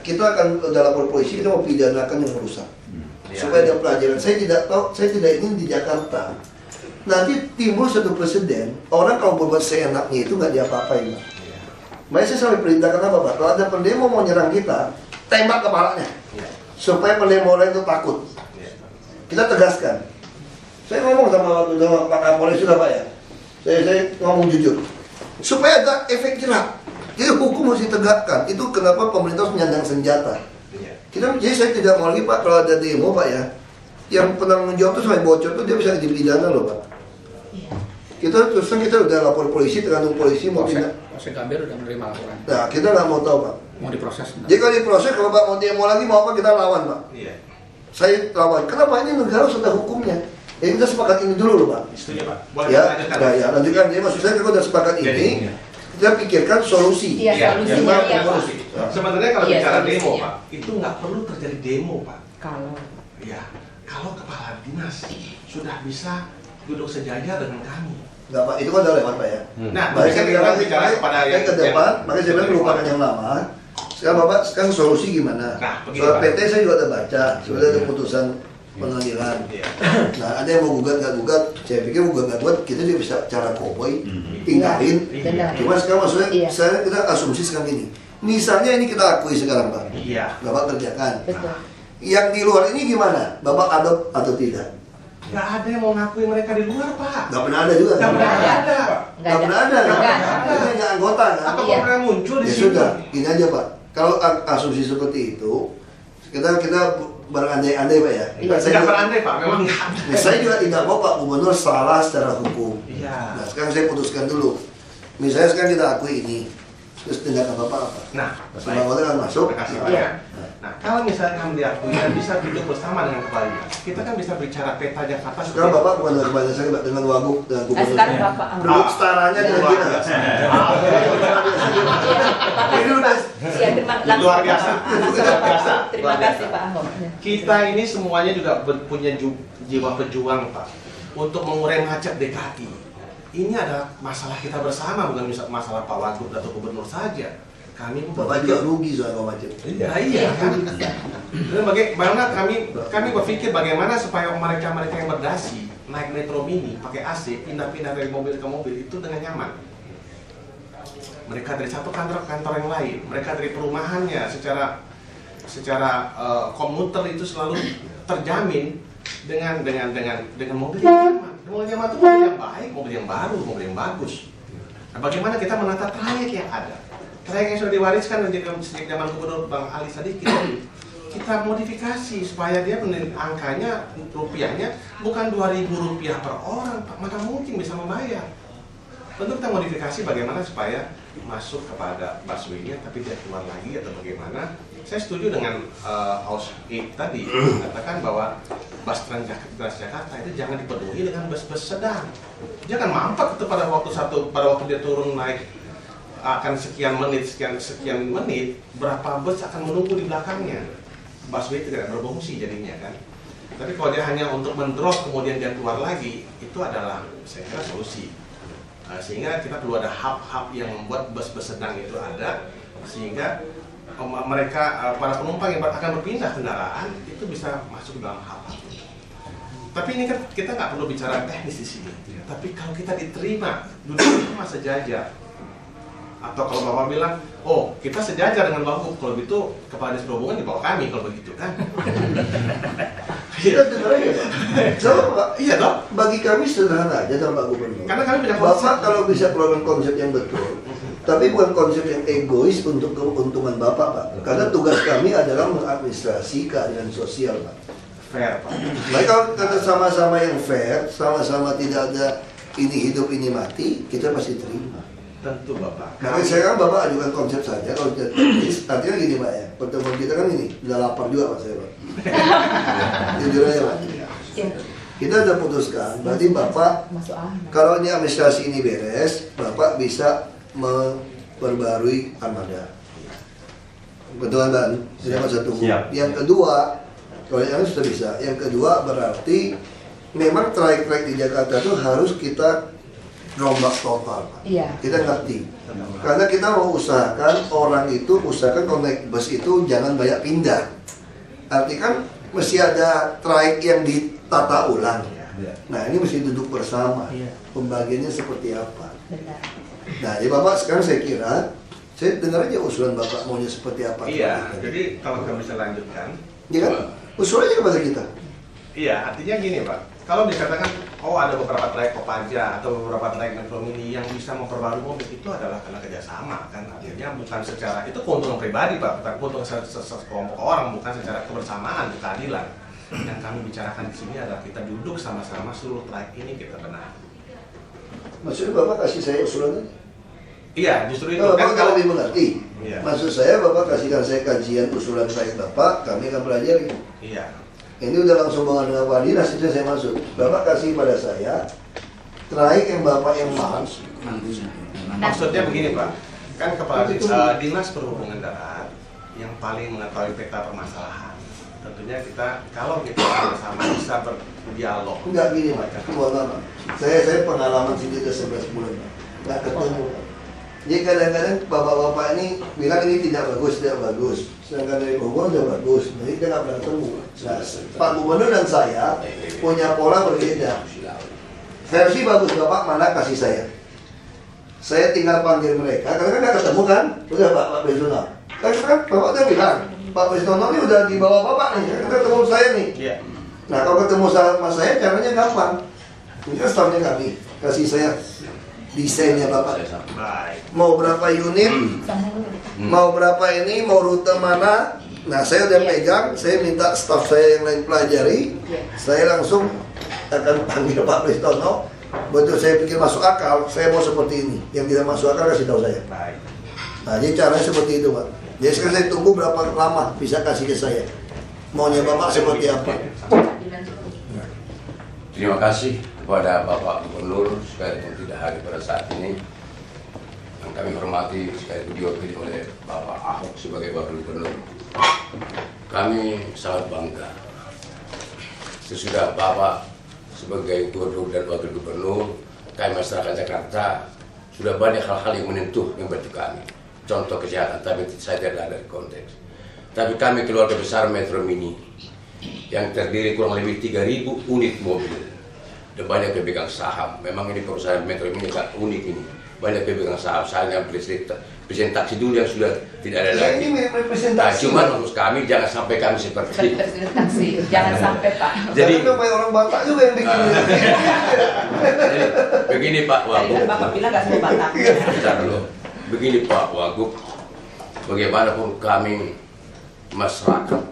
kita akan dalam lapor polisi, kita mau pidanakan yang merusak. Ya. Supaya ada pelajaran. Saya tidak ingin di Jakarta nanti timbul satu presiden, orang kalau berbuat seenaknya itu nggak diapa-apain Pak. Ya. Makanya saya selalu perintahkan apa Pak? Kalau ada pendemo mau nyerang kita, tembak kepalanya. Ya. Supaya pendemo lain itu takut. Ya. Kita tegaskan. Saya ngomong sama Pak Kapolres sudah Pak ya. Saya ngomong jujur. Supaya ada efek jerak. Jadi hukum harus ditegakkan. Itu kenapa pemerintah harus menyandang senjata. Ya. Jadi saya tidak mau lagi Pak kalau ada demo Pak ya. Yang penanggung jawab itu sampai bocor itu dia bisa dipidana loh Pak. Iya. Kita terus terang kita udah lapor polisi, tergantung polisi mau tindak. Polsek Gambir udah menerima laporan, Nah kita nggak mau tahu Pak. mau diproses. Jadi kalau diproses kalau Pak mau demo lagi mau apa kita lawan Pak. Iya. Saya lawan. Kenapa ini negara sudah hukumnya? Jadi kita sepakat ini dulu loh Pak. Setuju Pak. Boleh Ya, lanjutkan. nah, ya lanjutkan. Jadi maksud saya kalau sudah sepakat Jadi, ini, kita pikirkan solusi. Iya, Ya, solusinya ya, ya, Pak. solusi. Sebenarnya kalau Iya, bicara solusinya. demo Pak, itu nggak perlu terjadi demo Pak. Kalau Ya, kalau kepala dinas sudah bisa duduk sejajar dengan kami. Nggak Pak, itu kan udah lewat Pak ya. Nah, Baik, bisa kita bicara kepada yang ke depan, makanya saya bilang melupakan yang lama. Sekarang Bapak, sekarang solusi gimana? Nah, begini, Soal Pak. PT saya juga ada baca, sudah ada putusan pengadilan. Iya. Nah, ada yang mau gugat nggak gugat, saya pikir gugat nggak gugat, kita juga bisa cara koboi, tinggalin. benar. Cuma sekarang maksudnya, Iya. kita asumsi sekarang ini. Misalnya ini kita akui sekarang Pak, Iya. Bapak kerjakan. betul. Yang di luar ini gimana? Bapak adopt atau tidak? Nggak ada yang mau ngakui mereka di luar Pak. Nggak pernah ada juga. Nggak kan? pernah ada. Nggak Nggak pernah ada. Nggak kan? ada. Ini hanya anggota kan? Apa Iya. pernah muncul di Ya sini? sudah, gini aja Pak. Kalau asumsi seperti itu, kita berandai-andai Pak ya. Kan saya Tidak juga, berandai Pak, memang saya juga tidak mau Pak Gubernur salah secara hukum. iya. Nah sekarang saya putuskan dulu. Misalnya sekarang kita akui ini, terus tindakan Bapak apa? Nah, Semua orang kan masuk. terima kasih Pak ya. Nah, kalau misalnya kami diakui dan bisa duduk bersama dengan kepala dinas, kita kan bisa bicara peta Jakarta Sekarang Bapak bukan dengan kepala saya Pak, dengan Wagub dan Nah, Gubernur. sekarang Bapak Duduk setaranya dengan Luar kita. biasa. Ini udah Ya, terima Luar biasa. Langsung, Luar biasa. Terima Luar kasih biasa. Pak Ahok. Kita ini semuanya juga punya jiwa pejuang Pak untuk mengurai macet DKI. Ini adalah masalah kita bersama, bukan masalah Pak Wagub atau Gubernur saja. Kami pun Bapak juga rugi soal kalau macet. Nah, iya kan. Dan bagaimana kami berpikir bagaimana supaya mereka yang berdasi naik metro mini pakai AC pindah-pindah dari mobil ke mobil itu dengan nyaman. Mereka dari satu kantor ke kantor yang lain, mereka dari perumahannya secara komuter itu selalu terjamin dengan mobil yang nyaman. Mobil nyaman itu mobil yang baik, mobil yang baru, mobil yang bagus. Nah, bagaimana kita menata trayek yang ada? Trayek yang sudah diwariskan sejak zaman Gubernur Bang Ali Sadikin, kita modifikasi supaya dia angkanya rupiahnya bukan Rp2.000 per orang, Pak. Mana mungkin bisa membayar? Tentu kita modifikasi bagaimana supaya masuk kepada busway-nya tapi dia keluar lagi atau bagaimana. Saya setuju dengan House 8 tadi mengatakan bahwa bus Transjakarta itu jangan dipenuhi dengan bus-bus sedang. Jangan mampet itu pada waktu dia turun naik akan sekian menit, berapa bus akan menunggu di belakangnya. Busway tidak berfungsi jadinya kan. Tapi kalau dia hanya untuk mendrop kemudian dia keluar lagi, itu adalah saya kira solusi. Sehingga kita perlu ada hub-hub yang membuat bus-bus sedang itu ada, sehingga mereka para penumpang yang akan berpindah kendaraan itu bisa masuk dalam hub-hub. Tapi ini kan kita nggak perlu bicara teknis di sini. Tapi kalau kita diterima duduk sama sejajar, atau kalau Bapak bilang, oh kita sejajar dengan Wagub, kalau begitu kepala dinas perhubungan di bawah kami kalau begitu kan? Kita dengar aja Pak. Coba Pak. Iya dong. Bagi kami sederhana aja dalam Pak Gubernur. Karena kami punya konsep. Bapak kalau bisa keluarkan konsep yang betul, tapi bukan konsep yang egois untuk keuntungan Bapak Pak. Karena tugas kami adalah mengadministrasi keadilan sosial Pak. Fair Pak. Baik kalau kita sama-sama yang fair, sama-sama tidak ada ini hidup ini mati, kita pasti terima. Tentu Bapak. Karena sekarang Bapak ajukan konsep saja, kalau tidak teknis, artinya gini Pak ya, pertemuan kita kan ini, udah lapar juga Pak saya Pak. Jujur aja Pak. Kita sudah putuskan, berarti Bapak, Masuk kalau ini administrasi ini beres, Bapak bisa memperbarui armada. Betul kan? Yang satu. Yang kedua, kalau yang sudah bisa. Yang kedua berarti memang trayek-trayek di Jakarta itu harus kita rombak total, Pak. Iya. Kita ngerti. Karena kita mau usahakan orang itu kalau naik bus itu jangan banyak pindah. Arti kan mesti ada trayek yang ditata ulang. Nah ini mesti duduk bersama. Pembagiannya seperti apa? Benar. Nah ya Bapak sekarang saya kira saya dengar aja usulan Bapak maunya seperti apa. Iya. Jadi kalau kami bisa lanjutkan. Ya kan? Usul aja kepada kita. Iya. Artinya gini Pak. Kalau dikatakan, oh ada beberapa trayek Kopaja atau beberapa trayek Metro Mini yang bisa memperbarui mobil, itu adalah karena kerjasama kan. Artinya bukan secara, itu keuntungan pribadi Pak, bukan keuntungan sekelompok orang, bukan secara kebersamaan, keadilan. Yang kami bicarakan di sini adalah kita duduk sama-sama seluruh trayek ini kita benahi. Maksudnya Bapak kasih saya usulannya? Iya, justru itu Bapak kan kalau lebih mengerti. Iya. Maksud saya Bapak kasihkan saya kajian usulan trayek Bapak, kami akan pelajari. Iya. Ini udah langsung banget dengan Pak Dinas, itu saya maksud. Bapak kasih pada saya trayek yang Bapak yang mau. Maksudnya begini Pak, kan kepala dinas perhubungan darat yang paling mengetahui peta permasalahan. Tentunya kita kalau kita sama-sama bisa berdialog. Enggak gini Pak, mohon maaf. Saya pengalaman sini udah 11 bulan Pak. Enggak ketemu. Jadi kadang-kadang bapak-bapak ini bilang ini tidak bagus. Sedangkan dari perhubungan sudah bagus, jadi kita nggak pernah ketemu. Nah, Pak Gubernur dan saya punya pola berbeda. Versi bagus Bapak mana kasih saya. Saya tinggal panggil mereka, karena kan nggak ketemu kan? Udah Pak Bezono. Kan Bapak udah bilang, Pak Bezono ini udah di bawah Bapak nih, kita ketemu saya nih. Iya. Nah kalau ketemu sama saya caranya gampang. Ini kan stafnya kami, kasih saya desainnya Bapak. Baik. Mau berapa unit, mau berapa ini, mau rute mana, Nah, saya udah pegang, saya minta staf saya yang lain pelajari. Saya langsung akan panggil Pak Pristono. Betul saya pikir masuk akal, saya mau seperti ini. Yang tidak masuk akal kasih tahu saya. Baik. Nah, jadi caranya seperti itu, Pak. Jadi sekarang saya tunggu berapa lama bisa kasih ke saya. Maunya Bapak seperti apa? Terima kasih kepada Bapak Gubernur sekalipun tidak hadir pada saat ini. Yang kami hormati sekalipun diwakili oleh Bapak Ahok sebagai Wakil Gubernur. Kami sangat bangga sesudah Bapak sebagai Gubernur dan Wakil Gubernur, kami masyarakat Jakarta sudah banyak hal-hal yang menyentuh membantu kami. Contoh kesehatan, tapi saya tidak ada di konteks. Tapi kami keluarga besar Metro Mini yang terdiri kurang lebih 3.000 unit mobil dan banyak pemegang saham. Memang ini perusahaan Metro Mini agak unik ini. Banyak pemegang saham, saya yang presentasi dulu yang sudah tidak ada lagi. Ini Nah, representasi. cuma maksud kami jangan sampai kami seperti itu. Presentasi, jangan sampai Pak. Jadi, Jangan sampai orang Batak juga yang bikin. jadi begini Pak Tadi Wagub. kan Bapak bilang nggak semua Batak. Bentar dulu. Begini Pak Wagub, bagaimanapun kami masyarakat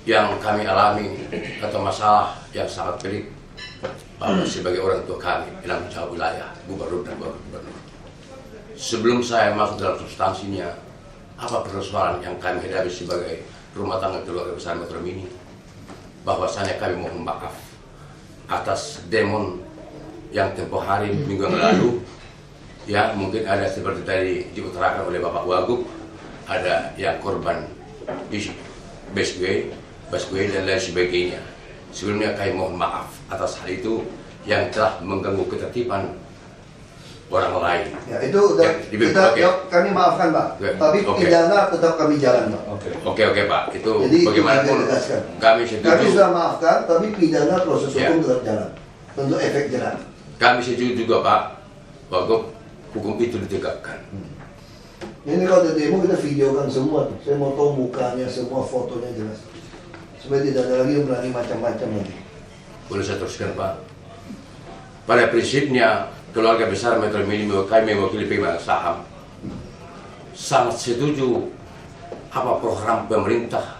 yang kami alami atau masalah yang sangat pelik, Bapak sebagai orang tua kami dalam jauh wilayah Gubernur dan Wakil Gubernur. Sebelum saya masuk dalam substansinya, apa persoalan yang kami hadapi sebagai rumah tangga keluarga besar Metro Mini? Bahwasanya kami mohon maaf atas demon yang tempoh hari minggu yang lalu, ya mungkin ada seperti tadi diutarakan oleh Bapak Wagub, ada yang korban di busway dan lain sebagainya. Sebelumnya kami mohon maaf atas hal itu yang telah mengganggu ketertiban orang lain. Ya, itu udah kami maafkan, Pak. Tapi pidana tetap kami jalan, Pak. Oke Pak, itu Jadi bagaimanapun kita tegaskan. kami setuju. Kami sudah maafkan, tapi pidana proses Ya. hukum tetap jalan untuk efek jerah. Kami setuju juga Pak, Wagub, hukum itu ditegakkan. Ini kalau ada demo kita videokan semua tuh. Saya mau tahu mukanya, semua fotonya jelas. Supaya tidak ada lagi yang berani macam-macam lagi. Boleh saya teruskan Pak? Pada prinsipnya keluarga besar Metro Mini kami mewakili pemegang saham sangat setuju apa program pemerintah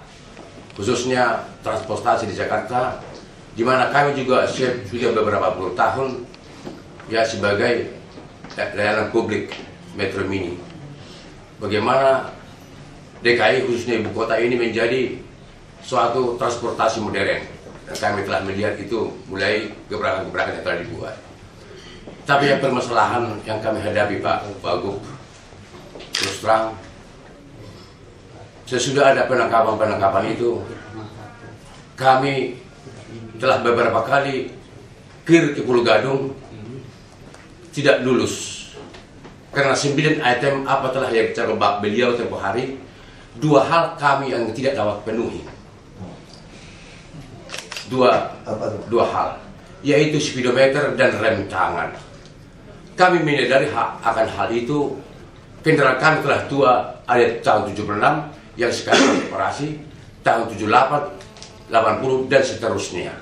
khususnya transportasi di Jakarta, di mana kami juga sudah beberapa puluh tahun ya sebagai layanan publik Metro Mini. Bagaimana DKI khususnya ibu kota ini menjadi suatu transportasi modern. Dan kami telah melihat itu mulai gebrakan-gebrakan yang telah dibuat. Tapi yang permasalahan yang kami hadapi Pak Wagub, terus terang, sesudah ada penangkapan-penangkapan itu, kami telah beberapa kali kir ke Pulau Gadung tidak lulus. Karena 9 item apa telah yang terjebak beliau tempoh hari, 2 hal kami yang tidak dapat penuhi. Dua hal, yaitu speedometer dan rem tangan. Kami menyadari akan hal itu. Kendaraan kami telah tua, ada tahun 76 yang sekarang operasi, tahun 78, 80 dan seterusnya.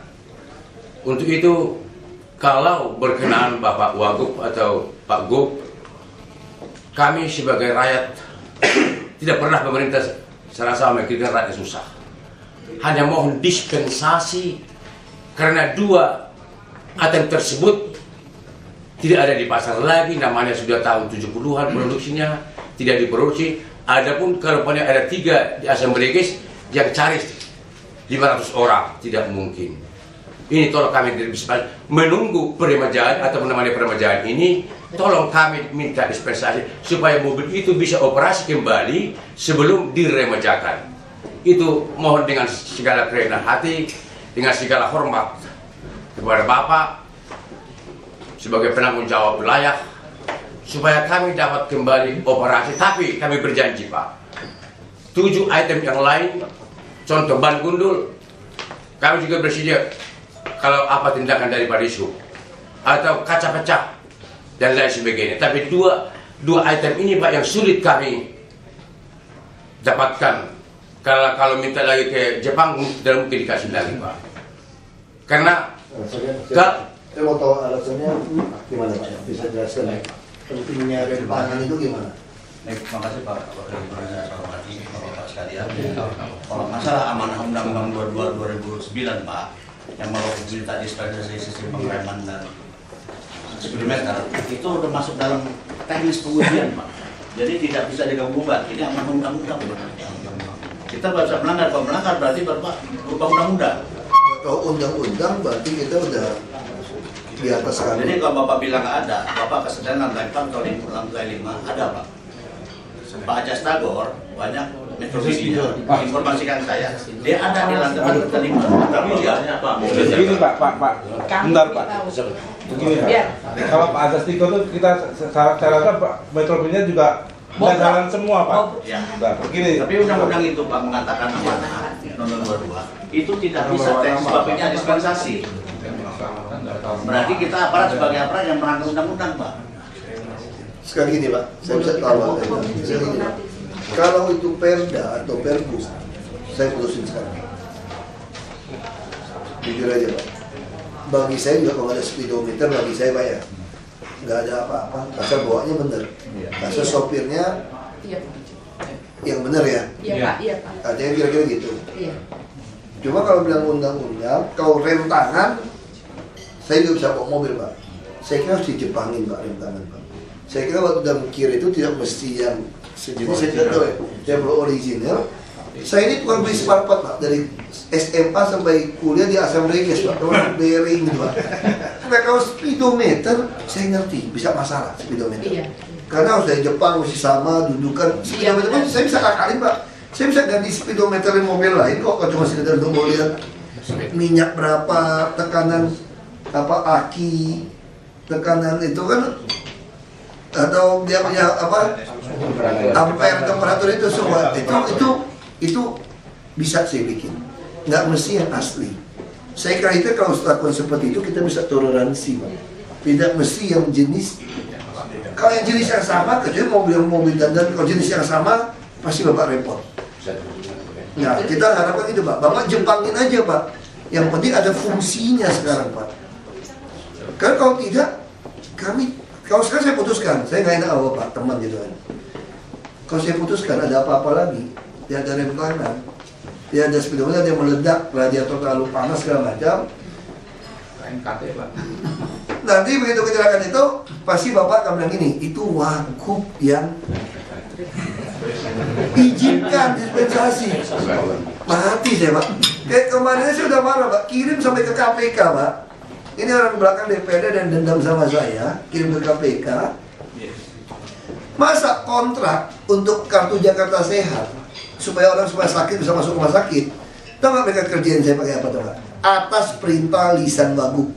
Untuk itu, kalau berkenaan Bapak Wagub atau Pak Gub, kami sebagai rakyat tidak pernah pemerintah serasa memikirkan rakyat susah. Hanya mohon dispensasi karena 2 item tersebut tidak ada di pasar lagi, namanya sudah tahun 70-an produksinya, tidak diproduksi. Adapun kalau ada 3 di Asam Belegis yang cari 500 orang, tidak mungkin. Ini tolong kami bisa menunggu peremajaan atau menemani peremajaan ini, tolong kami minta dispensasi supaya mobil itu bisa operasi kembali sebelum diremajakan. Itu mohon dengan segala kerendahan hati, dengan segala hormat kepada Bapak sebagai penanggung jawab wilayah, supaya kami dapat kembali operasi. Tapi kami berjanji Pak, 7 item yang lain, contoh ban gundul, kami juga bersedia kalau apa tindakan dari Pak Disub atau kaca pecah dan lain sebagainya. Tapi dua item ini Pak yang sulit kami dapatkan. Kalau minta lagi ke Jepang, tidak mungkin dikasih lagi Pak. Karena saya mau tahu alasannya gimana Pak? Bisa jelaskan pentingnya rem tangan itu gimana? Baik, terima kasih Pak Wakil Gubernur saya hormati Bapak sekalian. Kalau masalah amanah Undang-Undang 22 2009 Pak, yang mewakili tadi standarisasi sistem pengereman dan speedometer itu udah masuk dalam teknis pengujian Pak. Jadi tidak bisa diganggu-gugat. Ini amanah undang-undang. Kita bisa melanggar, kalau melanggar berarti Bapak berubah undang-undang. Kalau undang-undang berarti kita udah di atas kanun. Jadi kalau Bapak bilang ada, Bapak kesadaran lantai 4 atau lantai 5 ada Pak. Pak Ajas Tagor banyak metodologinya informasikan saya, dia ada di lantai 4 atau 5. Tapi dia Pak, Begini Pak, bentar Pak. Begini Pak. Iya. Kalau Pak Ajas Tiko itu kita saya rasa Pak metodologinya juga nggak jalan semua Pak. ya. Bentar, begini. Tapi undang-undang itu Pak mengatakan amanah nomor 22 itu tidak bisa teknis sebabnya dispensasi. Berarti kita aparat sebagai aparat yang melanggar undang-undang Pak. Sekali gini Pak, saya bisa tahu. Kalau itu perda atau perpu, saya putusin sekarang. Jujur aja Pak. Bagi saya juga kalau ada speedometer, bagi saya Pak ya, nggak ada apa-apa. Asal bawanya bener. Asal sopirnya Iya. yang bener ya. Iya Pak, iya Pak. Artinya kira-kira gitu. Iya. Cuma kalau bilang undang-undang, kalau rem tangan, saya juga bisa bawa mobil Pak. Saya kira harus dijepangin Pak rem tangan Pak. Saya kira waktu dalam kiri itu tidak mesti yang sejenis, saya tidak tahu ya. Saya perlu original. Saya ini tukang beli spare part Pak, dari SMA sampai kuliah di Asam Reges Pak, kalau bearing gitu Pak. Sampai kalau speedometer, saya ngerti, bisa masalah speedometer. Iya. Karena harus dari Jepang, mesti sama, dudukan. Speedometer pun saya bisa akalin Pak. Saya bisa ganti speedometer di mobil lain kok, kalau cuma sekedar untuk mau lihat minyak berapa, tekanan apa aki, tekanan itu kan, atau dia punya apa ampere, temperatur itu semua itu bisa saya bikin, nggak mesti yang asli. Saya kira itu kalau lakukan seperti itu kita bisa toleransi Pak. Tidak mesti yang jenis, kalau yang jenis yang sama kecuali mobil dandan, kalau jenis yang sama pasti Bapak repot. Nah, kita harapkan itu Pak, Bapak jepangin aja Pak. Yang penting ada fungsinya sekarang Pak. Karena kalau tidak, kalau sekarang saya putuskan, saya nggak enak sama Pak teman gitu kan. Kalau saya putuskan ada apa-apa lagi, dia ada rem tangan, dia ada speedometer, dia meledak, radiator terlalu panas segala macam. KNKT Pak. Nanti begitu kecelakaan itu, pasti Bapak akan bilang gini, itu wagub yang izinkan dispensasi. Mati saya Pak. Kayak kemarin saya sudah marah Pak, kirim sampai ke KPK Pak. Ini orang belakang DPD dan dendam sama saya, kirim ke KPK. Masa kontrak untuk kartu Jakarta Sehat supaya orang supaya sakit bisa masuk rumah sakit, tahu nggak mereka kerjaan saya pakai apa tuh Pak? Atas perintah lisan Wagub,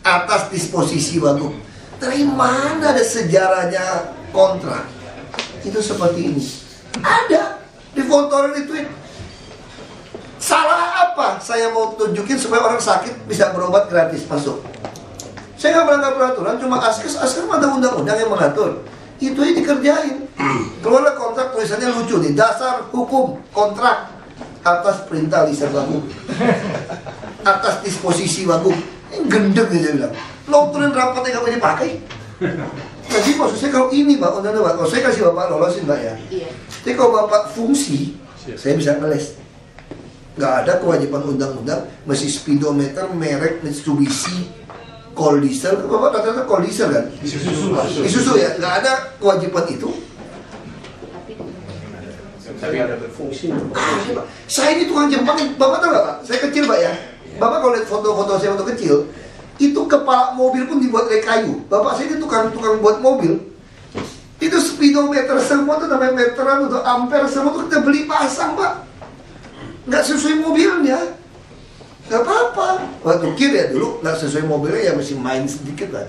atas disposisi Wagub. Dari mana ada sejarahnya kontrak? Itu seperti ini. Ada di foto di tweet. Salah apa? Saya mau tunjukin supaya orang sakit bisa berobat gratis masuk. Saya nggak melanggar peraturan, cuma askes ada undang-undang yang mengatur. Itu aja dikerjain. Keluarlah kontrak, tulisannya lucu nih, dasar hukum kontrak atas perintah lisan Wagub, atas disposisi Wagub. Ini gendeng nih dia bilang. Nontonin rapatnya nggak boleh dipakai. Jadi maksud saya kalau ini Pak, undang-undang kalau saya kasih Bapak lolosin Pak ya. Iya. Tapi kalau Bapak fungsi, saya bisa ngeles. Nggak ada kewajiban undang-undang mesti speedometer merek Mitsubishi Cold Diesel. Bapak kata-kata Cold Diesel kan? Isuzu ya, nggak ada kewajiban itu. Tapi ada berfungsi. Saya ini tukang jempangin, Bapak tahu nggak Pak? Saya kecil Pak ya. Bapak kalau lihat foto-foto saya waktu kecil, itu kepala mobil pun dibuat dari kayu. Bapak saya ini tukang buat mobil. Itu speedometer semua tuh namanya meteran atau ampere semua tuh kita beli pasang Pak. Nggak sesuai mobilnya, nggak apa-apa. Waktu kir ya dulu nggak sesuai mobilnya ya masih main sedikit lah.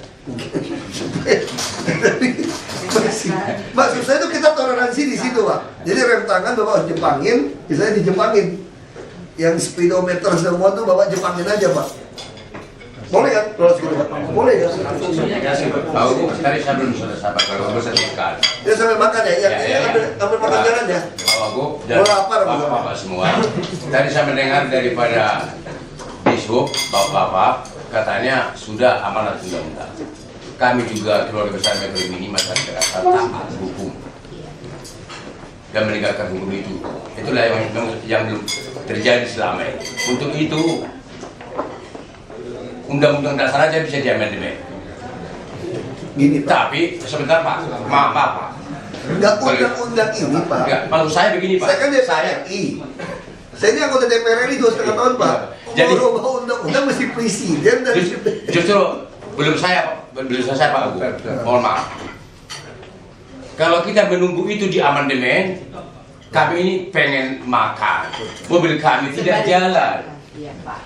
Maksud saya itu kita toleransi di situ Pak. Jadi rem tangan Bapak harus jepangin, misalnya dijepangin. Yang speedometer semua tuh Bapak jepangin aja Pak. Boleh kan? Kalau segitu Pak? Boleh kan? Tahu tadi saya belum selesai Pak, kalau bisa makan. Ya sambil makan ya, ambil makan jalan ya. Pak Wagub dan Bapak-Bapak semua. Tadi saya mendengar daripada Dishub, Bapak-Bapak, katanya sudah amanat undang-undang. Kami juga keluarga besar Metro Mini masyarakat taat hukum. dan menegakkan hukum itu. Itulah yang belum terjadi selama ini. Untuk itu undang-undang dasar aja bisa diamandemen. Gini Pak, Tapi sebentar Pak, maaf Pak. nggak undang-undang ini Pak. Enggak, maksud saya begini Pak. Saya kan DPR RI. Saya ini anggota DPR RI 2,5 tahun Pak. Jadi Merubah undang-undang mesti presiden dan justru belum selesai Pak Agung. Mohon maaf. Kalau kita menunggu itu di amandemen, kami ini pengen makan. Mobil kami tidak jalan. Iya, Pak.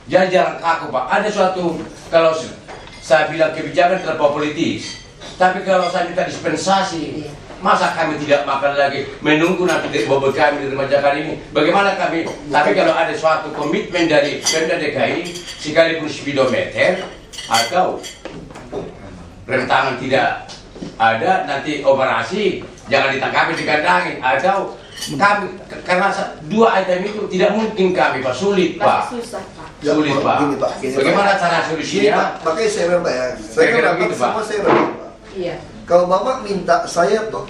Jalan kaku Pak. Ada suatu, kalau saya bilang kebijakan terlalu politis, tapi kalau saya minta dispensasi, masa kami tidak makan lagi, menunggu nanti bobot kami di rumah Jakarta ini? Bagaimana kami? Tapi kalau ada suatu komitmen dari Pemda DKI, sekalipun speedometer atau rem tangan tidak ada, nanti operasi jangan ditangkapi dikandangin, atau kami karena dua item itu tidak mungkin kami Pak, sulit Pak. Susah, Pak. Sulit Pak. Gini, Pak. Gini, Bagaimana Pak. cara Gini solusinya? Pak, makanya saya bilang Pak ya. Saya Kira-kira kan begitu, Pak. semua saya bilang Pak. Iya. Kalau Bapak minta saya untuk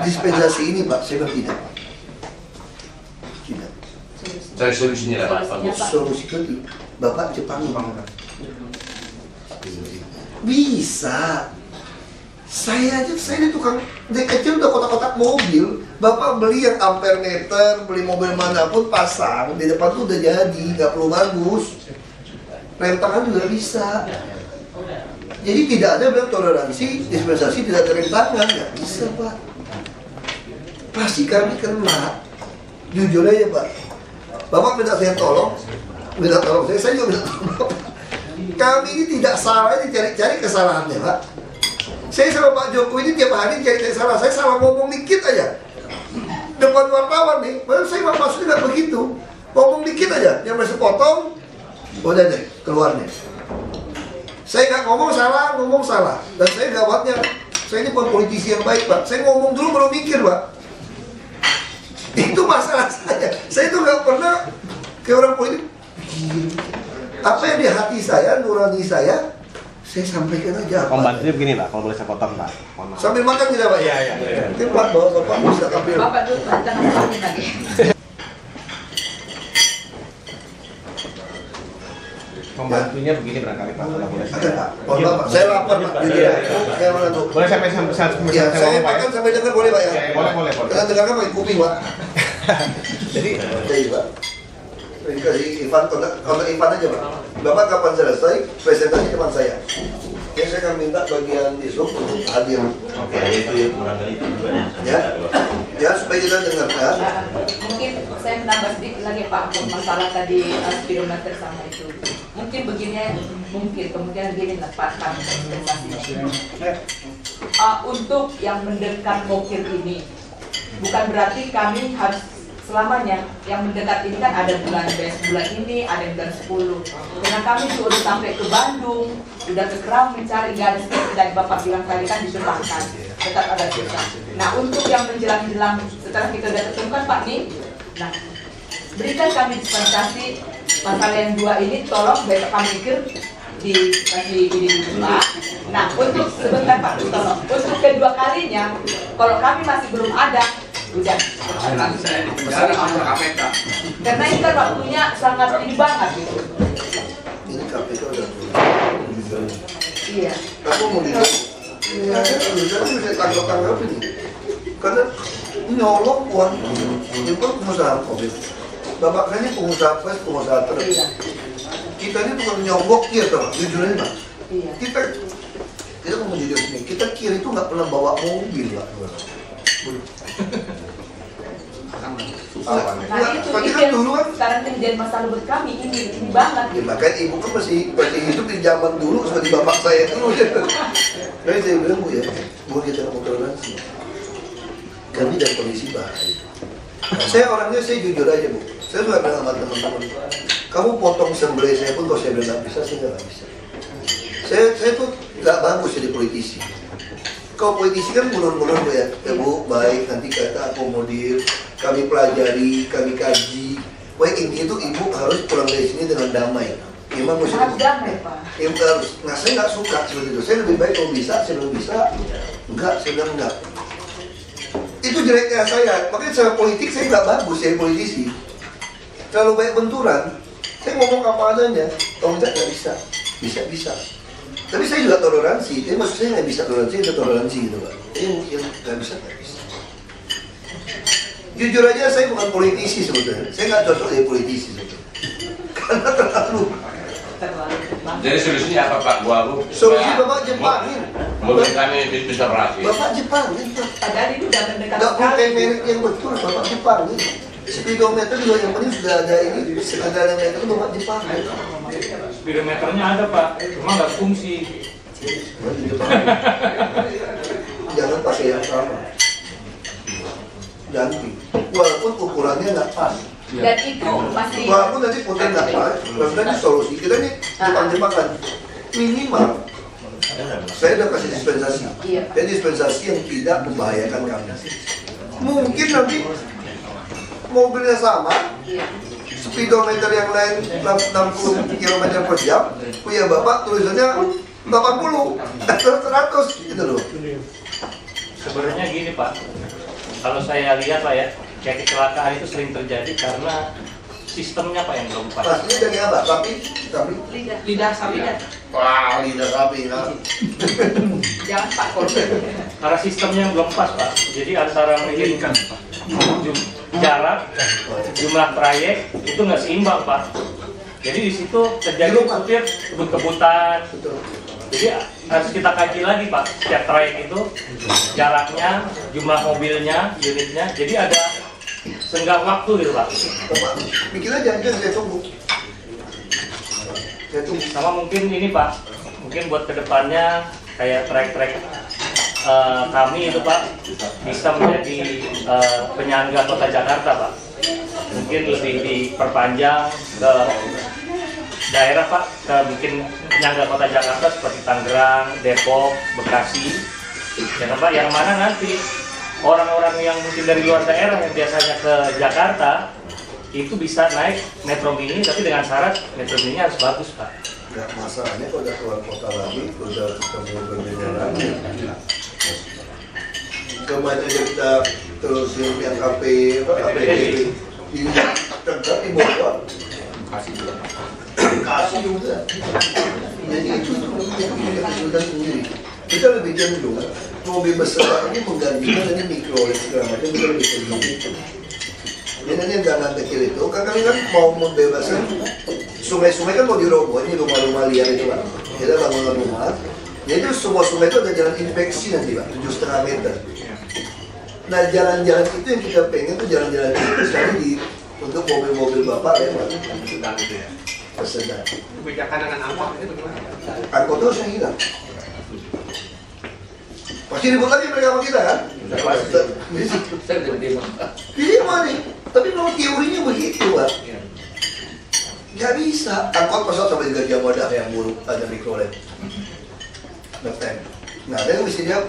dispensasi ini Pak, saya bilang tidak Pak. Tidak. Cari solusinya lah Pak. Bagus. Solusi kedua, Bapak Jepang bisa. Saya ini tukang dari kecil udah kotak-kotak mobil. Bapak beli yang ampere meter, beli mobil manapun pasang di depan tuh udah jadi, nggak perlu bagus. Rem tangan juga bisa. Jadi tidak ada bilang toleransi dispensasi tidak ada rem tangan, nggak bisa Pak. Pasti kami kena. Jujur aja Pak. Bapak minta saya tolong, saya juga minta tolong Bapak. Kami ini tidak salah, ini cari-cari kesalahannya Pak. Saya sama Pak Jokowi ini tiap hari cari salah. Saya salah ngomong dikit aja depan wartawan nih, padahal saya maksudnya nggak begitu. Ngomong dikit aja, yang masih potong, udah deh keluar nih. Saya nggak ngomong salah, dan saya gawatnya, saya ini bukan politisi yang baik Pak. Saya ngomong dulu baru mikir Pak. Itu masalah saya. Saya itu nggak pernah kayak orang politik. Apa yang di hati saya, nurani saya sampaikan aja. Pembantunya begini Pak, kalau boleh saya potong Pak. Mohon maaf. Sambil makan tidak Pak? Iya. Mungkin Pak, Bapak bisa ambil. Bapak dulu jangan sampai lagi. Pembantunya begini barangkali Pak, kalau boleh Ada saya. Pak, mohon maaf Pak. Saya lapar Pak. Iya. Saya makan dulu. Boleh sampai Ya, saya makan sampai dengar boleh Pak ya? Boleh. Kita dengarkan pakai kuping Pak. Jadi Jadi Pak. Ini kasih Ivan, kontak Ivan aja Pak. Bapak kapan selesai, presentasi teman saya. Jadi saya akan minta bagian di Zoom untuk hadir. Oke, itu yang kurang kali itu juga yang Ya, supaya kita dengarkan. Mungkin saya menambah sedikit lagi Pak untuk masalah tadi speedometer sama itu. Mungkin begini, kemungkinan gini lah Pak kami dispensasi. Untuk yang mendekat mokir ini, bukan berarti kami harus selamanya. Yang mendekat ini kan ada bulan ini, ada bulan 10. Karena kami juga udah sampai ke Bandung, udah ke Kerawang mencari, nggak ada seperti dari Bapak bilang tadi kan ditebakkan, tetap ada susah. Nah untuk yang menjelang-jelang setelah kita udah ketemukan Pak nih, nah berikan kami dispensasi masalah yang 2 ini, tolong besok kami pikir dikasih ini dulu Pak. Nah untuk sebentar Pak, tolong untuk kedua kalinya, kalau kami masih belum ada, udah. Karena ini kan waktunya sangat ini banget gitu. Ini KPK udah. Iya. Aku mau lihat. Ya, saya bisa tangkap ini. Karena nyolong uang itu pengusaha COVID. Bapak kan ini pengusaha pes, pengusaha truk. Iya. Kita ini bukan nyogok ya Pak, jujur aja Pak. Iya. Kita mau jujur ini. Kita kiri itu nggak pernah bawa mobil Pak. Nah itu yang sekarang menjadi masalah buat kami ini banget. Ya, makanya ibu kan masih hidup di zaman dulu seperti bapak saya dulu ya. Jadi saya bilang Bu ya, Bu kita mau toleransi. Kami dari kondisi baik. Saya orangnya saya jujur aja Bu. Saya sudah bilang sama teman-teman, kamu potong sembelih saya pun kalau saya bilang nggak bisa, saya nggak bisa. Saya tuh nggak bagus jadi politisi. Kalau politisi kan mulur-mulur Bu ya, Bu baik nanti kita akomodir, kami pelajari, kami kaji. Wah intinya itu ibu harus pulang dari sini dengan damai. Memang mesti Harus damai Pak. Ibu harus. Nah saya nggak suka seperti itu. Saya lebih baik kalau bisa, saya belum bisa. Enggak, saya bilang enggak. Itu Itu jeleknya saya. Makanya secara politik saya nggak bagus jadi politisi. Terlalu banyak benturan. Saya ngomong apa adanya. Kalau tidak nggak bisa. Bisa. Tapi saya juga toleransi. Tapi maksud saya nggak bisa toleransi gitu Pak. Yang nggak bisa. Jujur aja saya bukan politisi sebetulnya. Saya nggak cocok jadi politisi sebetulnya. Karena terlalu. Jadi solusinya apa Pak Buaru? Solusi Bapak Jepangin. Menurut kami bisa berhasil. Bapak Jepangin Pak. Padahal ini udah mendekat Nggak sekali. pakai merek yang betul Bapak Jepangin. Speedometer juga yang penting sudah ada ini. Sekadar meter itu Bapak Jepangin. Speedometernya ada Pak, cuma nggak fungsi. Jangan pakai yang sama. Ganti. Walaupun ukurannya nggak pas. Dan itu masih Walaupun nanti fotonya nggak pas, maksudnya ini solusi. Kita ini Jepang-Jepangan minimal. Saya udah kasih dispensasi. Iya. Dan dispensasi yang tidak membahayakan kami. Mungkin nanti mobilnya sama, iya. speedometer yang lain 60 km per jam, punya Bapak tulisannya 80 atau 100 gitu loh. Sebenarnya gini Pak, kalau saya lihat Pak ya, kayak kecelakaan itu sering terjadi karena sistemnya Pak yang belum pas. Pastinya dari apa? Tapi Lidah sapi dan wah, lidah sapi nah. jangan Pak korban. Karena sistemnya yang belum pas Pak, jadi antara mungkin jarak, jumlah trayek itu nggak seimbang Pak. Jadi di situ terjadi supir kebut-kebutan. Jadi harus kita kaji lagi Pak, setiap trayek itu jaraknya, jumlah mobilnya, unitnya. Jadi ada senggang waktu gitu Pak. Bapak, bikin aja, saya tunggu. Saya tunggu. Sama mungkin ini Pak, mungkin buat kedepannya kayak trayek-trayek kami itu Pak bisa menjadi penyangga kota Jakarta Pak. Mungkin lebih diperpanjang ke daerah Pak, ke mungkin penyangga kota Jakarta seperti Tangerang, Depok, Bekasi. Ya Pak, yang mana nanti orang-orang yang mungkin dari luar daerah yang biasanya ke Jakarta itu bisa naik Metro Mini, tapi dengan syarat Metro Mini harus bagus Pak. Nggak masalahnya kalau udah keluar kota lagi, udah ketemu berbeda lagi. Kemarin kita terusin yang KPD di Tegak di bawah. Kasih juga. Jadi itu kesulitan sendiri. Kita lebih cenderung mobil besar ini menggantikan ini mikro segala macam, kita lebih cenderung itu. Jadi yang jangan kecil itu, kan kami kan mau membebaskan sungai-sungai kan mau diroboh, ini rumah-rumah liar itu Pak. Kita bangunan rumah, jadi semua sungai itu ada jalan inspeksi nanti Pak, 7,5 meter. Nah jalan-jalan itu yang kita pengen tuh jalan-jalan itu sekali di untuk mobil-mobil Bapak lewat. Sedang itu ya. Sedang. Kebijakan dengan angkot itu bagaimana? Angkot terus yang hilang. Pasti ribut lagi mereka sama kita kan? Jadi mana nih? Tapi kalau teorinya begitu Pak. Nggak bisa. Angkot pasal sampai 3 jam ada yang buruk, ada mikrolet. Ngetem. Nah, ada yang mesti dia.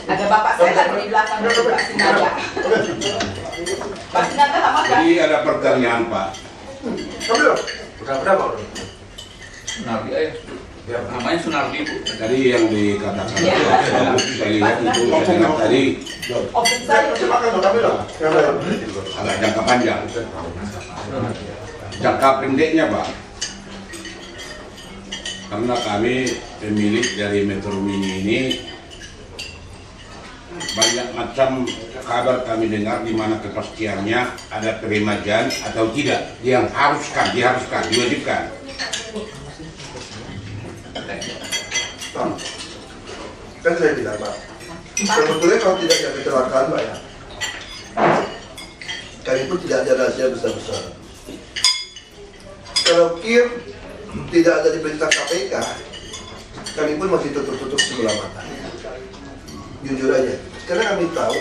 Ada bapak saya lagi di belakang itu Pak Sinaga. Pak Sinaga sama kan? Jadi ada pertanyaan Pak. Berapa Bro? Sunardi ya, namanya Sunardi Bu. Tadi yang dikatakan Iya. saya lihat itu saya dengar tadi Opsi saya agak jangka panjang. Jangka pendeknya Pak, karena kami pemilik dari Metro Mini ini banyak macam kabar kami dengar di mana kepastiannya ada peremajaan atau tidak yang diharuskan, diwajibkan. Kan saya bilang Pak, sebetulnya kalau tidak ada kecelakaan Pak ya, kali pun tidak ada rahasia besar-besar. Kalau KIR tidak ada di perintah KPK, kami pun masih tutup-tutup sebelah mata. Jujur aja, karena kami tahu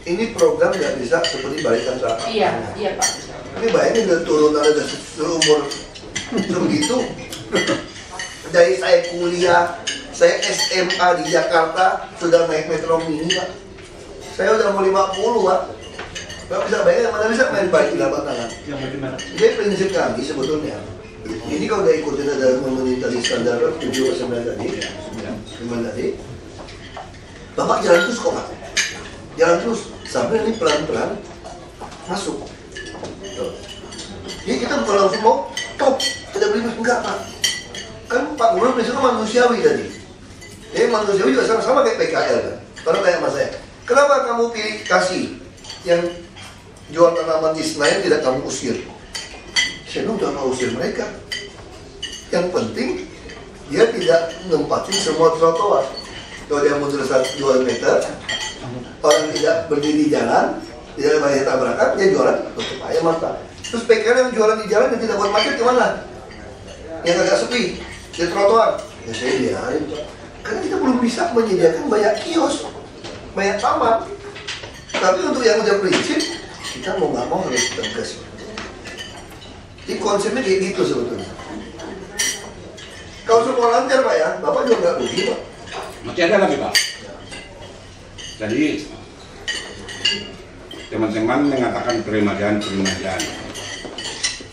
ini program nggak bisa seperti barisan saat. Iya Pak. Ini bayangin udah turun ada seumur sebegitu. Dari saya kuliah, saya SMA di Jakarta sudah naik Metro Mini Pak. Saya udah mau 50 Pak. Nggak bisa bayangin, mana bisa main balik di lapangan tangan. Jadi prinsip kami sebetulnya, ini kalau udah ikutin ada memenuhi tadi standar 7 9 tadi, 9 tadi, Bapak jalan terus kok Pak. jalan terus sampai ini pelan-pelan masuk. Tuh. Jadi kita bukan langsung mau top, tidak beli enggak Pak. Kan Pak Gubernur prinsipnya manusiawi tadi. Jadi manusiawi juga sama-sama kayak PKL kan. Kalau kayak mas saya, kenapa kamu pilih kasih yang jual tanaman di Senayan tidak kamu usir? Saya udah mau usir mereka. Yang penting dia tidak menempatin semua trotoar. Kalau dia mundur 2 meter, orang tidak berdiri di jalan, tidak banyak tabrakan, dia jualan tutup aja mata. Terus PKL yang jualan di jalan yang tidak buat macet kemana? Yang agak sepi di trotoar. Ya saya biarin Pak. Karena kita belum bisa menyediakan banyak kios, banyak taman. Tapi untuk yang udah prinsip, kita mau nggak mau harus tegas. Jadi konsepnya kayak gitu sebetulnya. Kalau semua lancar Pak ya, Bapak juga nggak rugi Pak. Masih ada lagi Pak. Jadi teman-teman mengatakan peremajaan.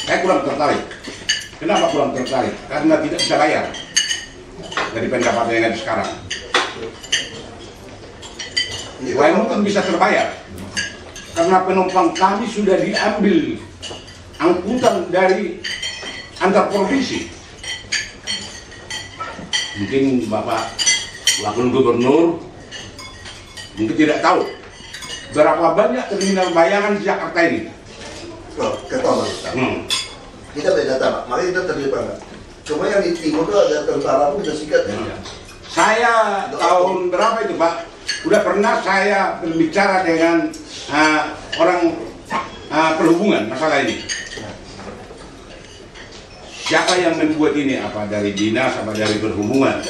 Saya kurang tertarik. Kenapa kurang tertarik? Karena tidak bisa bayar dari pendapatan yang ada sekarang. Wah, mungkin bisa terbayar karena penumpang kami sudah diambil angkutan dari antar provinsi. Mungkin Bapak Wakil Gubernur mungkin tidak tahu berapa banyak terminal bayangan di Jakarta ini. Loh, ketua Mas. Kita beda data Pak, makanya kita terlibat Pak. Cuma yang di timur itu ada tentara pun kita sikat ya. Saya tahun berapa itu Pak? Udah pernah saya berbicara dengan orang perhubungan masalah ini. Siapa yang membuat ini? Apa dari dinas, apa dari perhubungan?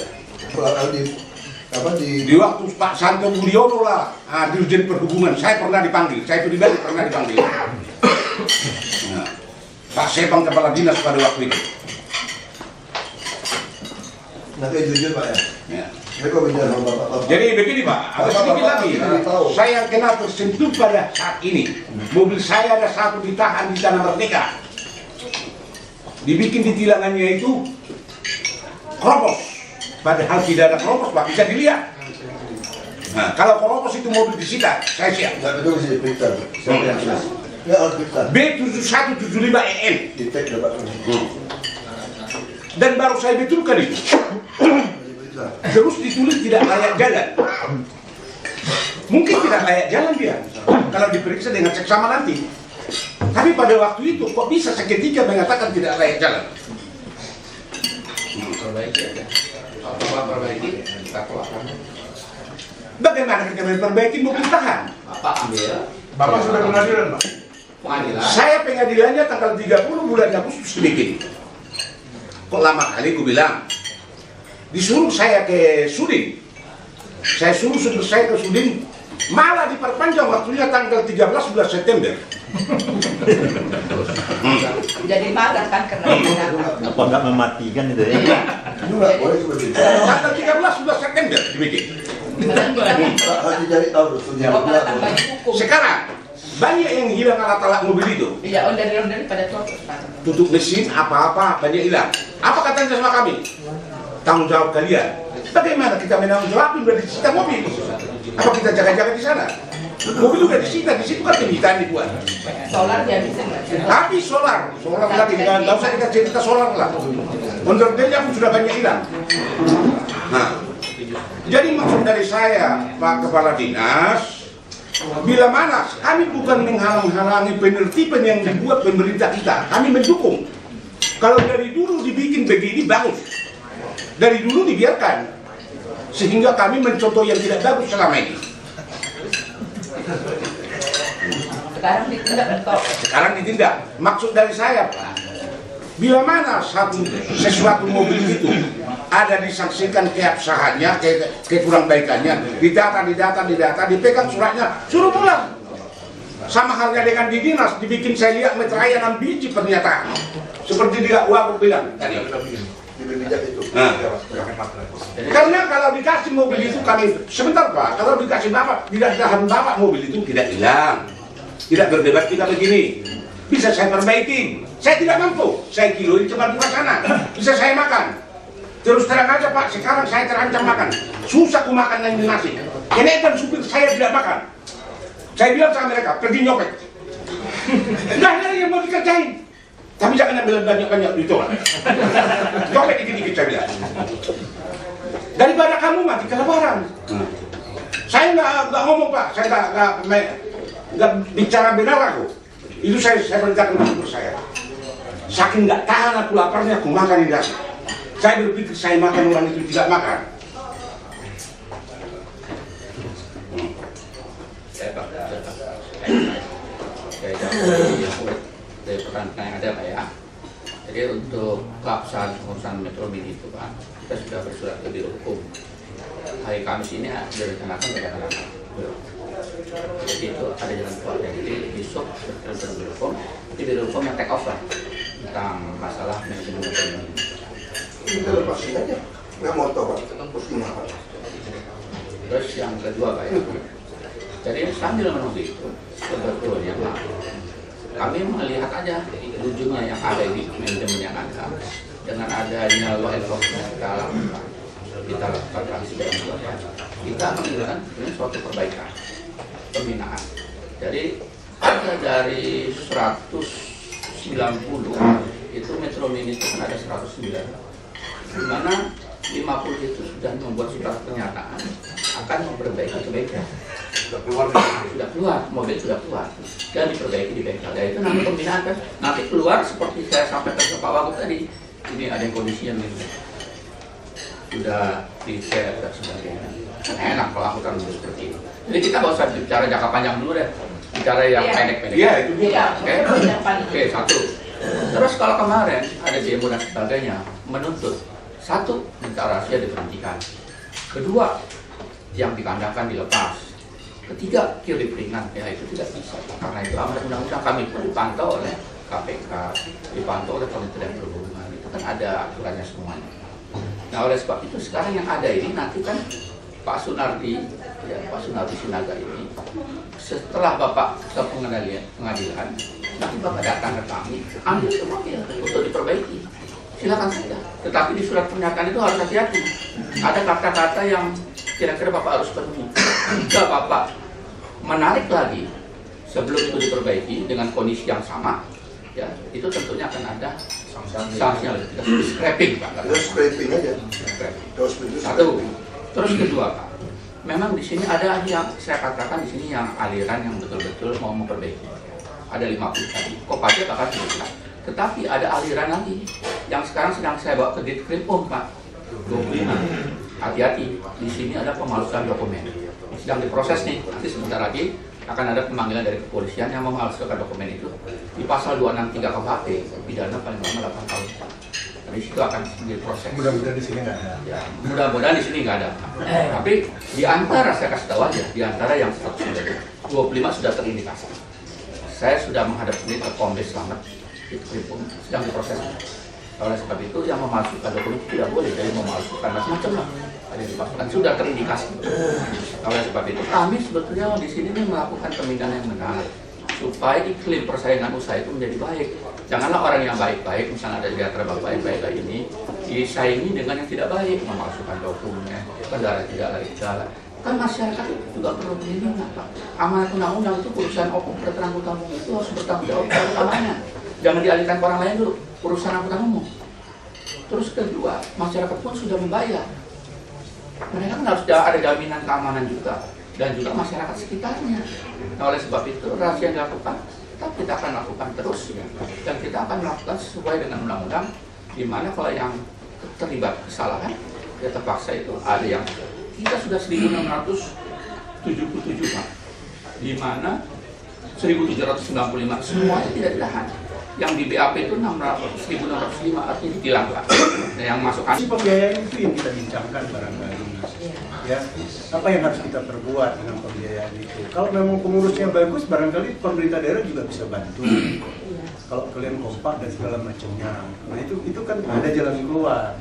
Di waktu Pak Santo Budiono lah, Dirjen Perhubungan, saya pernah dipanggil, saya pribadi pernah dipanggil. Nah, Pak Sepang kepala dinas pada waktu itu. Nanti jujur Pak ya. Ya. Jadi begini Pak, ada sedikit lagi. Saya kena tersentuh pada saat ini. Mobil saya ada satu ditahan di Tanah Merdeka. Dibikin di tilangannya itu keropos. Padahal tidak ada keropos Pak, bisa dilihat. Nah, kalau keropos itu mobil disita, saya siap. Nggak betul sih, Victor. Ya, Victor. B7175EN. Dan baru saya betulkan itu. Terus ditulis tidak layak jalan. Mungkin tidak layak jalan dia kalau diperiksa dengan seksama nanti. Tapi pada waktu itu kok bisa seketika mengatakan tidak layak jalan? Perbaiki aja. Kalau perbaiki, kita keluarkan. Bagaimana kita memperbaiki mobil tahan? Bapak ambil. Bapak sudah pengadilan Pak? Pengadilan. Saya pengadilannya tanggal 30 bulan Agustus bikin. Kok lama kali gue bilang? Disuruh saya ke Sudin. Saya suruh supir saya ke Sudin, malah diperpanjang waktunya tanggal 13 bulan September. Jadi marah kan karena Apa nggak mematikan itu ya? Tanggal 13 bulan September dibikin. Harus cari tahu Sekarang banyak yang hilang alat-alat mobil itu. Iya, ondel-ondel pada Tutup mesin apa-apa banyak hilang. Apa katanya sama kami? Tanggung jawab kalian. Bagaimana kita menanggung jawab sudah disita mobil? Apa kita jaga-jaga di sana? Mobil sudah disita, di situ kan penyitaan dibuat. Solar ya bisa nggak? Tapi solar lagi nggak usah kita cerita solar lah. Ondel-ondelnya pun sudah banyak hilang. Nah, jadi maksud dari saya, Pak Kepala Dinas, bila mana kami bukan menghalang-halangi penertiban yang dibuat pemerintah kita, kami mendukung. Kalau dari dulu dibikin begini bagus. Dari dulu dibiarkan, sehingga kami mencontoh yang tidak bagus selama ini. Sekarang ditindak betul. Sekarang ditindak. Maksud dari saya, Pak, bila mana sesuatu mobil itu ada disaksikan keabsahannya, kekurang baikannya, didata, dipegang suratnya, suruh pulang. Sama halnya dengan di dinas, dibikin saya lihat metraya 6 biji pernyataan. Seperti dia Wagub bilang tadi. Nah, karena kalau dikasih mobil itu kami sebentar Pak, kalau dikasih Bapak tidak tahan Bapak mobil itu tidak hilang, tidak berdebat kita begini, bisa saya perbaiki. Saya tidak mampu, saya kiloin cepat buka sana, bisa saya makan. Terus terang aja Pak, sekarang saya terancam makan, susah aku makan lagi nasi. Ini kan supir saya tidak makan. Saya bilang sama mereka, pergi nyopet. Nggak ada yang mau dikerjain. Tapi jangan ambil banyak-banyak duit orang. Nyopet dikit-dikit saya bilang. Daripada kamu mati kelaparan. Saya nggak ngomong Pak, saya nggak bicara benar aku. Itu saya perintahkan untuk saya. Saking nggak tahan aku laparnya, aku makan di dasar. Saya berpikir saya makan, orang itu tidak makan. Dari pertanyaan yang ada Pak ya. Jadi untuk pelaksanaan urusan Metro Mini itu Pak, kita sudah bersurat ke Biro Hukum. Hari Kamis ini direncanakan pada belum. Jadi itu ada jalan keluarnya. Jadi besok bertemu Biro Hukum, di Biro Hukum yang take off lah tentang masalah manajemen Metro Mini. Kita lepasin aja, nggak mau tahu Pak, gimana? Terus yang kedua Pak ya, jadi sambil menunggu itu sebetulnya Pak, kami melihat aja ujungnya yang ada di manajemen yang ada dengan adanya law enforcement kita lakukan kita menginginkan ini suatu perbaikan pembinaan. Jadi ada dari 190 itu Metro Mini itu kan ada 109, di mana 50 itu sudah membuat surat pernyataan akan memperbaiki kebaikan. Sudah keluar, mobil sudah keluar dan diperbaiki di bengkel. Dan itu nanti pembinaan kan nanti keluar seperti saya sampaikan ke Pak Wagub tadi. Ini ada yang kondisi yang sudah di-share dan sebagainya. Kan enak melakukan seperti itu. Jadi kita nggak usah bicara jangka panjang dulu deh, bicara yang pendek-pendek. Iya itu dia. Oke, satu. Terus kalau kemarin ada demo dan sebagainya menuntut, satu, minta rahasia diberhentikan. Kedua, yang dikandangkan dilepas. Ketiga, kirim ringan, ya itu tidak bisa. Karena itu amanat undang-undang kami pun dipantau oleh KPK, dipantau oleh Kementerian Perhubungan. Itu kan ada aturannya semuanya. Nah oleh sebab itu sekarang yang ada ini nanti kan Pak Sunardi, ya Pak Sunardi Sinaga ini, setelah Bapak ke pengadilan, nanti Bapak datang ke kami, ambil ke mobil untuk diperbaiki. Silakan saja. Tetapi di surat pernyataan itu harus hati-hati. Ada kata-kata yang kira-kira Bapak harus penuhi. Jika Bapak menarik lagi sebelum itu diperbaiki dengan kondisi yang sama, ya itu tentunya akan ada sanksinya. Kita scrapping Pak. Kita scrapping aja. Satu. Terus kedua Pak, memang di sini ada yang saya katakan di sini yang aliran yang betul-betul mau memperbaiki. Ada 50 tadi. Kopaja bakal selesai. Tetapi ada aliran lagi yang sekarang sedang saya bawa ke Ditkrimum Pak. 25. Hati-hati, di sini ada pemalsuan dokumen. Sedang diproses nih, nanti sebentar lagi akan ada pemanggilan dari kepolisian yang memalsukan dokumen itu di pasal 263 KUHP, pidana paling lama 8 tahun. Di situ akan diproses. Mudah-mudahan di sini nggak ada. Ya, mudah-mudahan di sini nggak ada. Tapi di antara saya kasih tahu aja, di antara yang 125 sudah terindikasi. Saya sudah menghadap ini ke Kombes Slamet, itu sedang diproses. Oleh sebab itu yang memalsukan dokumen tidak boleh, jadi memalsukan macam-macam lah. Ada yang dipaksakan sudah terindikasi. Oleh sebab itu kami sebetulnya di sini melakukan pembinaan yang benar supaya iklim persaingan usaha itu menjadi baik. Janganlah orang yang baik-baik, misalnya ada di antara baik-baik ini disaingi dengan yang tidak baik, memalsukan dokumen, kendara tidak layak jalan. Kan masyarakat juga perlu perlindungan Pak. Amanat undang-undang itu perusahaan angkutan umum itu harus bertanggung jawab utamanya. Jangan dialihkan ke orang lain dulu, urusan angkutan umum. Terus kedua, masyarakat pun sudah membayar. Mereka kan harus ada jaminan keamanan juga, dan juga masyarakat sekitarnya. Nah oleh sebab itu, rahasia yang dilakukan, kita akan lakukan terus, dan kita akan melakukan sesuai dengan undang-undang, di mana kalau yang terlibat kesalahan, ya terpaksa itu ada yang kita sudah 1.677 Pak, di mana 1.795 semuanya tidak ditahan. Yang di BAP itu 1.605 artinya ditilang Pak. Yang masuk si pembiayaan itu yang kita bincangkan barangkali. Ya, apa yang harus kita perbuat dengan pembiayaan itu? Kalau memang pengurusnya bagus, barangkali pemerintah daerah juga bisa bantu. Kalau kalian kompak dan segala macamnya, nah itu kan ada jalan keluar.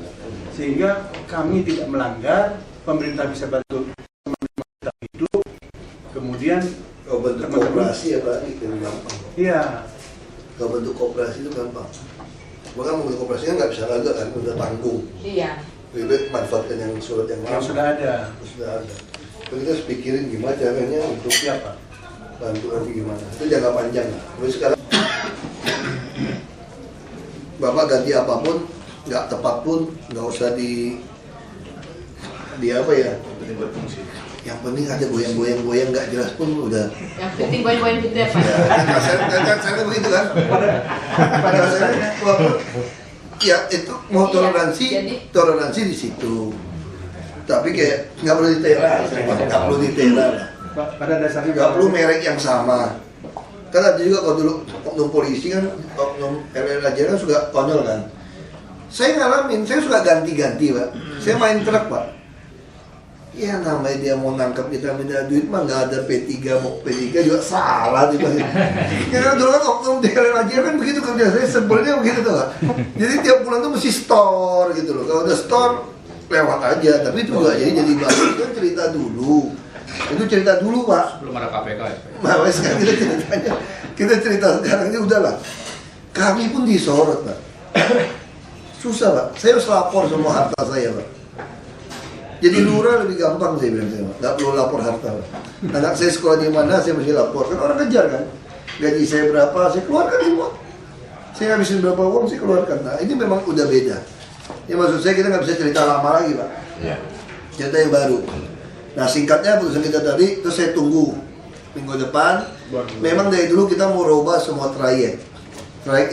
Sehingga kami tidak melanggar, pemerintah bisa bantu teman-teman kita hidup. Kemudian bentuk kooperasi ya Pak, itu gampang. Iya. Kalau bentuk kooperasi itu gampang. Maka bentuk kooperasinya nggak bisa agak kan, udah tanggung. Iya. Lebih baik manfaatkan yang surat yang lama. Yang sudah ada. Sudah ada. Tapi kita harus pikirin gimana caranya untuk siapa? bantu nanti gimana, itu jangka panjang. Terus sekarang Bapak ganti apapun, nggak tepat pun, nggak usah di apa ya, yang penting ada goyang-goyang nggak jelas pun udah. Yang penting goyang-goyang gitu ya Pak. Ya, saya begitu kan. Pada dasarnya walaupun ya itu mau toleransi di situ. Tapi kayak nggak perlu detail, nggak perlu detail. Pada dasarnya nggak perlu merek yang sama. Kan ada juga kalau dulu oknum polisi kan, oknum RRAJ kan suka konyol kan. Saya ngalamin, saya suka ganti-ganti Pak. Saya main truk Pak. Ya namanya dia mau nangkep kita minta duit mah nggak ada P3 mau P3 juga salah juga. Karena dulu kan oknum RRAJ kan begitu kerja saya sebelnya begitu tuh Pak. Jadi tiap bulan tuh mesti store gitu loh. Kalau udah store lewat aja, tapi itu juga jadi bagus kan cerita dulu. Itu cerita dulu Pak. Belum ada KPK ya. Nah, sekarang kita cerita sekarang ini udahlah. Kami pun disorot Pak. Susah Pak. Saya harus lapor semua harta saya Pak. Jadi lurah lebih gampang saya bilang saya Pak. Nggak perlu lapor harta Pak. Anak saya sekolah di mana saya mesti lapor. Kan orang kejar kan. Gaji saya berapa saya keluarkan semua. Saya habisin berapa uang saya keluarkan. Nah ini memang udah beda. Ya maksud saya kita nggak bisa cerita lama lagi Pak. Cerita yang baru. Nah singkatnya putusan kita tadi, terus saya tunggu minggu depan. Memang dari dulu kita mau rubah semua trayek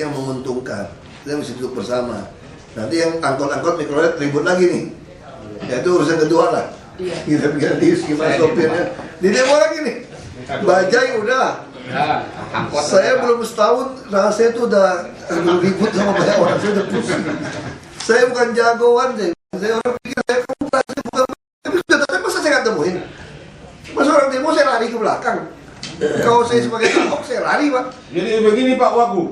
yang menguntungkan. Kita mesti duduk bersama. Nanti yang angkot-angkot mikrolet ribut lagi nih. Ya itu urusan kedua lah. Kita ganti gimana sopirnya. Di demo lagi nih. Bajai udah. Saya belum setahun, rasanya itu udah ribut sama banyak orang. Saya udah pusing. Saya bukan jagoan, saya orang pikir saya kamu bukan. Tapi sudah datang masa saya nggak temuin. Masa orang demo saya lari ke belakang. Kalau saya sebagai Ahok saya lari Pak. Jadi begini Pak Wagub.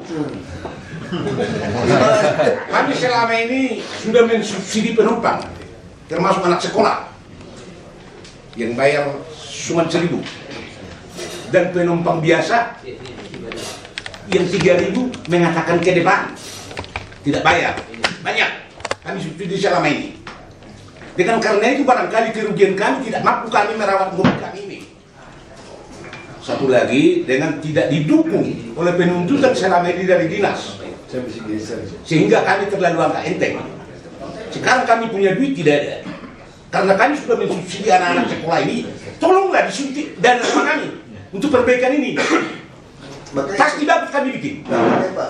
Kami selama ini sudah mensubsidi penumpang, termasuk anak sekolah yang bayar cuma 1.000, dan penumpang biasa yang 3.000 mengatakan ke depan tidak bayar. Banyak kami subsidi selama ini. Dengan karena itu barangkali kerugian kami tidak mampu kami merawat mobil kami ini. Satu lagi, dengan tidak didukung oleh penuntutan selama ini dari dinas, sehingga kami terlalu angka enteng. Sekarang kami punya duit tidak ada, karena kami sudah mensubsidi anak-anak sekolah ini. Tolonglah disuntik dana sama kami untuk perbaikan ini. Pasti bagus kami bikin.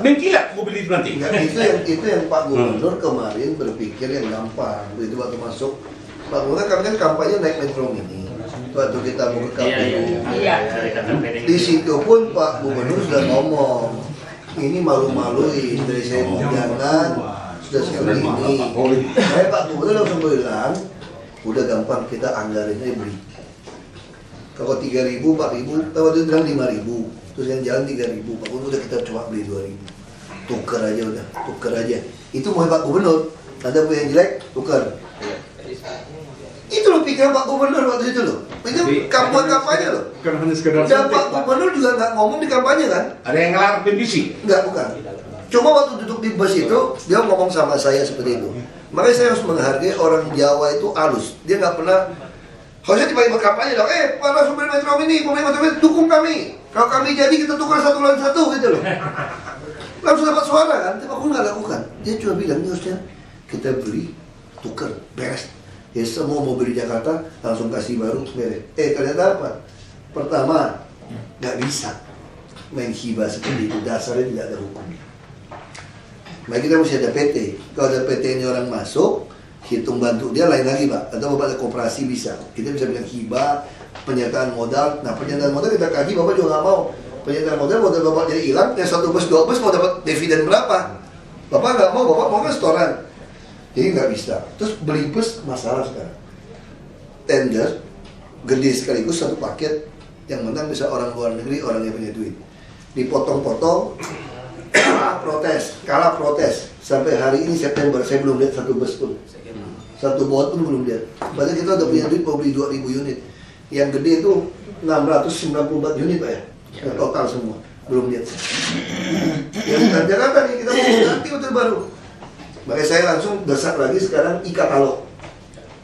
Mengkilat mobil itu nanti. Nah, itu yang Pak Gubernur kemarin berpikir yang gampang. Begitu waktu masuk, Pak Gubernur kami kan kampanye naik metro mini. Waktu kita mau ke KPU, di situ pun Pak Gubernur sudah ngomong, ini malu-maluin dari saya jangan sudah sekali ini. Saya Pak Gubernur langsung bilang, udah gampang kita anggarin aja beli. Kalau 3.000, 4.000, waktu itu bilang 5.000. Terus yang jalan 3.000, Pak Gubernur udah kita coba beli 2.000. Tuker aja udah, tuker aja. Itu mau Pak Gubernur, ada yang jelek, tuker. Itu loh pikiran Pak Gubernur waktu itu loh. Itu kampanye loh. Dan Pak Gubernur juga nggak ngomong di kampanye kan? Ada yang ngelarang PBC? Enggak, bukan. Cuma waktu duduk di bus itu, dia ngomong sama saya seperti itu. Makanya saya harus menghargai orang Jawa itu halus. Dia nggak pernah, harusnya dipakai berkampanye dong. Para sumber metro ini, pemain metro ini, dukung kami. Kalau kami jadi kita tukar satu lawan satu gitu loh. Langsung dapat suara kan, tapi aku nggak lakukan. Dia cuma bilang, harusnya kita beli, tukar, beres. Ya semua mobil di Jakarta langsung kasih baru, beres. Ternyata apa? Pertama, nggak bisa main hibah seperti itu, dasarnya tidak ada hukum. Nah kita mesti ada PT. Kalau ada PT ini orang masuk, hitung bantu dia lain lagi Pak. Atau Bapak ada koperasi bisa. Kita bisa bilang hibah, penyertaan modal. Nah penyertaan modal kita kaji, Bapak juga nggak mau. Penyertaan modal Bapak jadi hilang, yang 1 bus 2 bus mau dapat dividen berapa? Bapak nggak mau, Bapak mau kan setoran. Jadi nggak bisa. Terus beli bus masalah sekarang. Tender gede sekaligus satu paket, yang menang bisa orang luar negeri, orang yang punya duit. Dipotong-potong, kalah protes. Sampai hari ini September saya belum lihat satu bus pun, satu bot pun belum lihat. Padahal kita udah punya duit mau beli 2.000 unit. Yang gede itu 694 unit Pak ya, total semua belum lihat. Yang di Jakarta nih kita mau ganti hotel baru. Makanya saya langsung desak lagi sekarang e-katalog.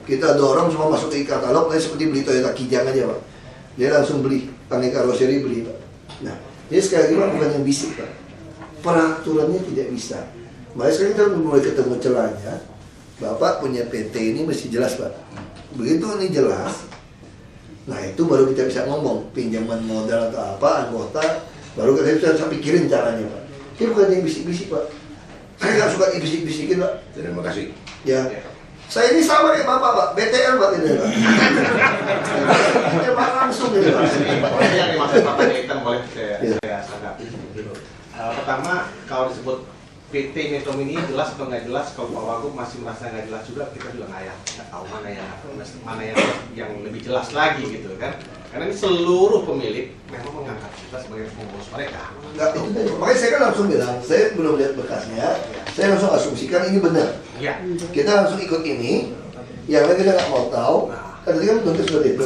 Kita dorong semua masuk ke e-katalog, seperti beli Toyota Kijang aja Pak. Dia langsung beli, pakai karoseri beli Pak. Nah, jadi sekali lagi Pak, bukan yang bisik Pak. Peraturannya tidak bisa. Makanya sekarang kita mulai ketemu celahnya. Bapak punya PT ini mesti jelas Pak. Begitu ini jelas, nah itu baru kita bisa ngomong pinjaman modal atau apa anggota, baru kita bisa pikirin caranya Pak. Ini bukan yang bisik-bisik Pak. Saya nggak suka dibisik-bisikin Pak. Terima kasih. Ya, saya ini sama kayak Bapak Pak, BTL Pak ini Pak. Pak langsung ini Pak. Yang dimaksud Bapak Naikan boleh saya tanggapi dulu. Pertama, kalau disebut PT Metro Mini jelas atau nggak jelas, kalau Pak Wagub masih merasa nggak jelas juga, kita juga nggak tahu mana yang lebih jelas lagi gitu kan. Karena ini seluruh pemilik memang mengangkat kita sebagai pengurus mereka. Enggak, itu tadi. Makanya saya kan langsung bilang, saya belum lihat berkasnya, saya langsung asumsikan ini benar. Iya. Kita langsung ikut ini, yang lain kita nggak mau tahu. Kan tadi kan bentuk seperti itu.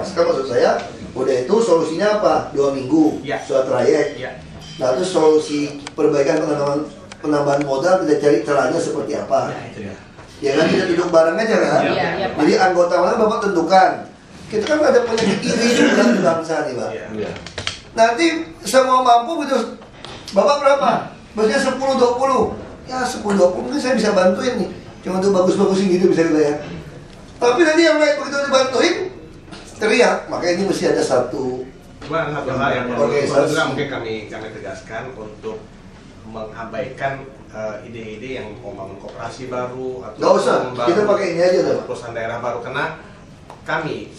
Sekarang maksud saya, udah itu solusinya apa? 2 minggu, soal trayek. Nah, terus solusi perbaikan penambahan modal kita cari caranya seperti apa. Ya kan kita duduk bareng aja kan. Jadi anggota mana Bapak tentukan. Kita kan ada penyakit iri juga di bangsa nih Pak. Nanti semua mampu gitu. Bapak berapa? Maksudnya 10-20. Ya 10-20 mungkin saya bisa bantuin nih. Cuma untuk bagus-bagusin gitu bisa dibayar. Tapi nanti yang lain begitu dibantuin teriak. Makanya ini mesti ada satu hal yang perlu juga mungkin kami tegaskan untuk mengabaikan ide-ide yang membangun koperasi baru atau nggak usah, kita pakai ini aja tuh. Perusahaan daerah baru, karena kami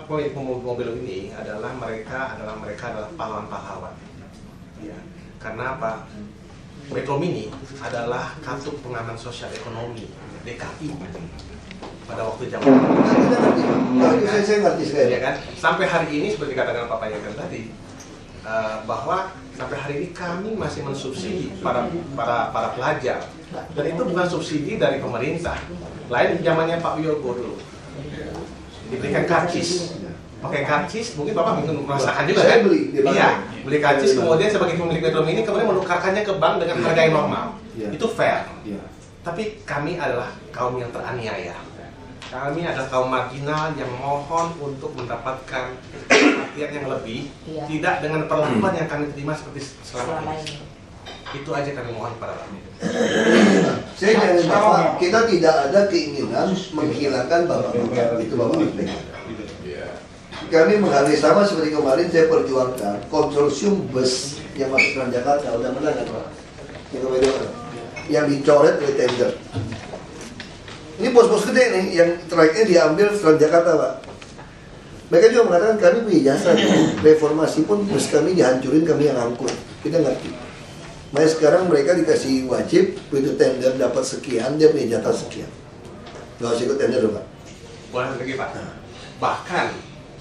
pemilik mobil ini adalah mereka adalah pahlawan-pahlawan. Ya, karena apa? Metro Mini adalah kartu pengaman sosial ekonomi DKI pada waktu zaman. Saya ngerti sekali. Ya kan? Sampai hari ini seperti katakan Pak Payakan tadi, bahwa sampai hari ini kami masih mensubsidi para pelajar, dan itu bukan subsidi dari pemerintah. Lain zamannya Pak Wiyogo dulu diberikan karcis, pakai karcis, mungkin Bapak mungkin merasakan juga kan? Beli karcis, kemudian sebagai pemilik Metro Mini kemudian menukarkannya ke bank dengan harga yang normal. Itu fair. Tapi kami adalah kaum yang teraniaya. Kami adalah kaum marginal yang mohon untuk mendapatkan perhatian yang lebih, tidak dengan perlakuan yang kami terima seperti selama ini. Itu aja kami mohon pada kami. Saya jangan Bapak, kita tidak ada keinginan menghilangkan Bapak-Bapak. Itu Bapak. Kami menghargai sama seperti kemarin saya perjuangkan konsorsium bus yang masuk Transjakarta, udah menang kan Pak? Yang dicoret oleh tender. Ini bos-bos gede nih, yang trayeknya diambil Transjakarta Pak. Mereka juga mengatakan kami punya jasa, reformasi pun bus kami dihancurin, kami yang angkut. Kita ngerti. Makanya sekarang mereka dikasih wajib, begitu tender dapat sekian, dia punya jatah sekian. Nggak usah ikut tender Pak. Boleh lagi Pak. Bahkan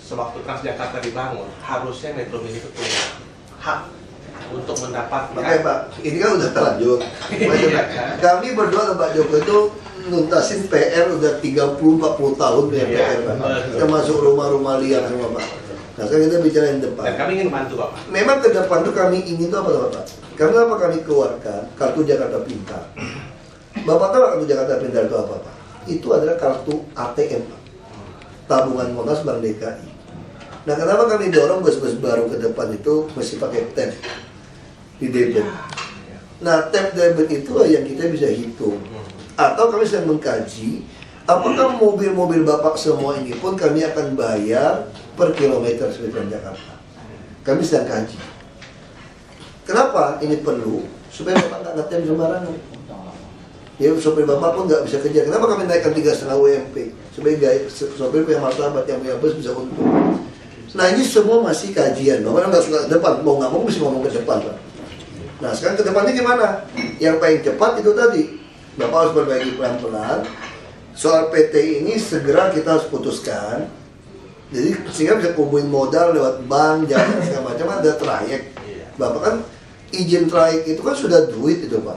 sewaktu Transjakarta dibangun, harusnya Metro Mini itu punya hak untuk mendapatkan. Makanya Pak, ini kan udah terlanjur. Kami berdua dengan Pak Joko itu nuntasin PR udah 30-40 tahun punya PR Pak. Termasuk rumah-rumah liar sama Pak. Nah sekarang kita bicara yang depan. Dan kami ingin bantu Bapak. Memang ke depan tuh kami ingin tuh apa Bapak? Karena apa kami keluarkan kartu Jakarta Pintar. Bapak tahu kartu Jakarta Pintar itu apa Pak? Itu adalah kartu ATM Pak. Tabungan Monas Bank DKI. Nah kenapa kami dorong bus-bus baru ke depan itu mesti pakai tap di debit. Nah tap debit itu yang kita bisa hitung. Atau kami sedang mengkaji apakah mobil-mobil Bapak semua ini pun kami akan bayar per kilometer seperti Jakarta. Kami sedang kaji. Kenapa ini perlu? Supaya Bapak nggak ngetem sembarangan. Ya sopir Bapak pun nggak bisa kerja. Kenapa kami naikkan 3,5 UMP? Supaya sopir punya martabat, yang punya bus bisa untung. Nah ini semua masih kajian. Bapak nggak suka ke depan, mau nggak mau mesti ngomong ke depan Pak. Nah sekarang ke depannya gimana? Yang paling cepat itu tadi, Bapak harus perbaiki pelan-pelan. Soal PT ini segera kita harus putuskan. Jadi sehingga bisa kumpulin modal lewat bank, jalan segala macam, ada trayek. Bapak kan izin trayek itu kan sudah duit itu Pak.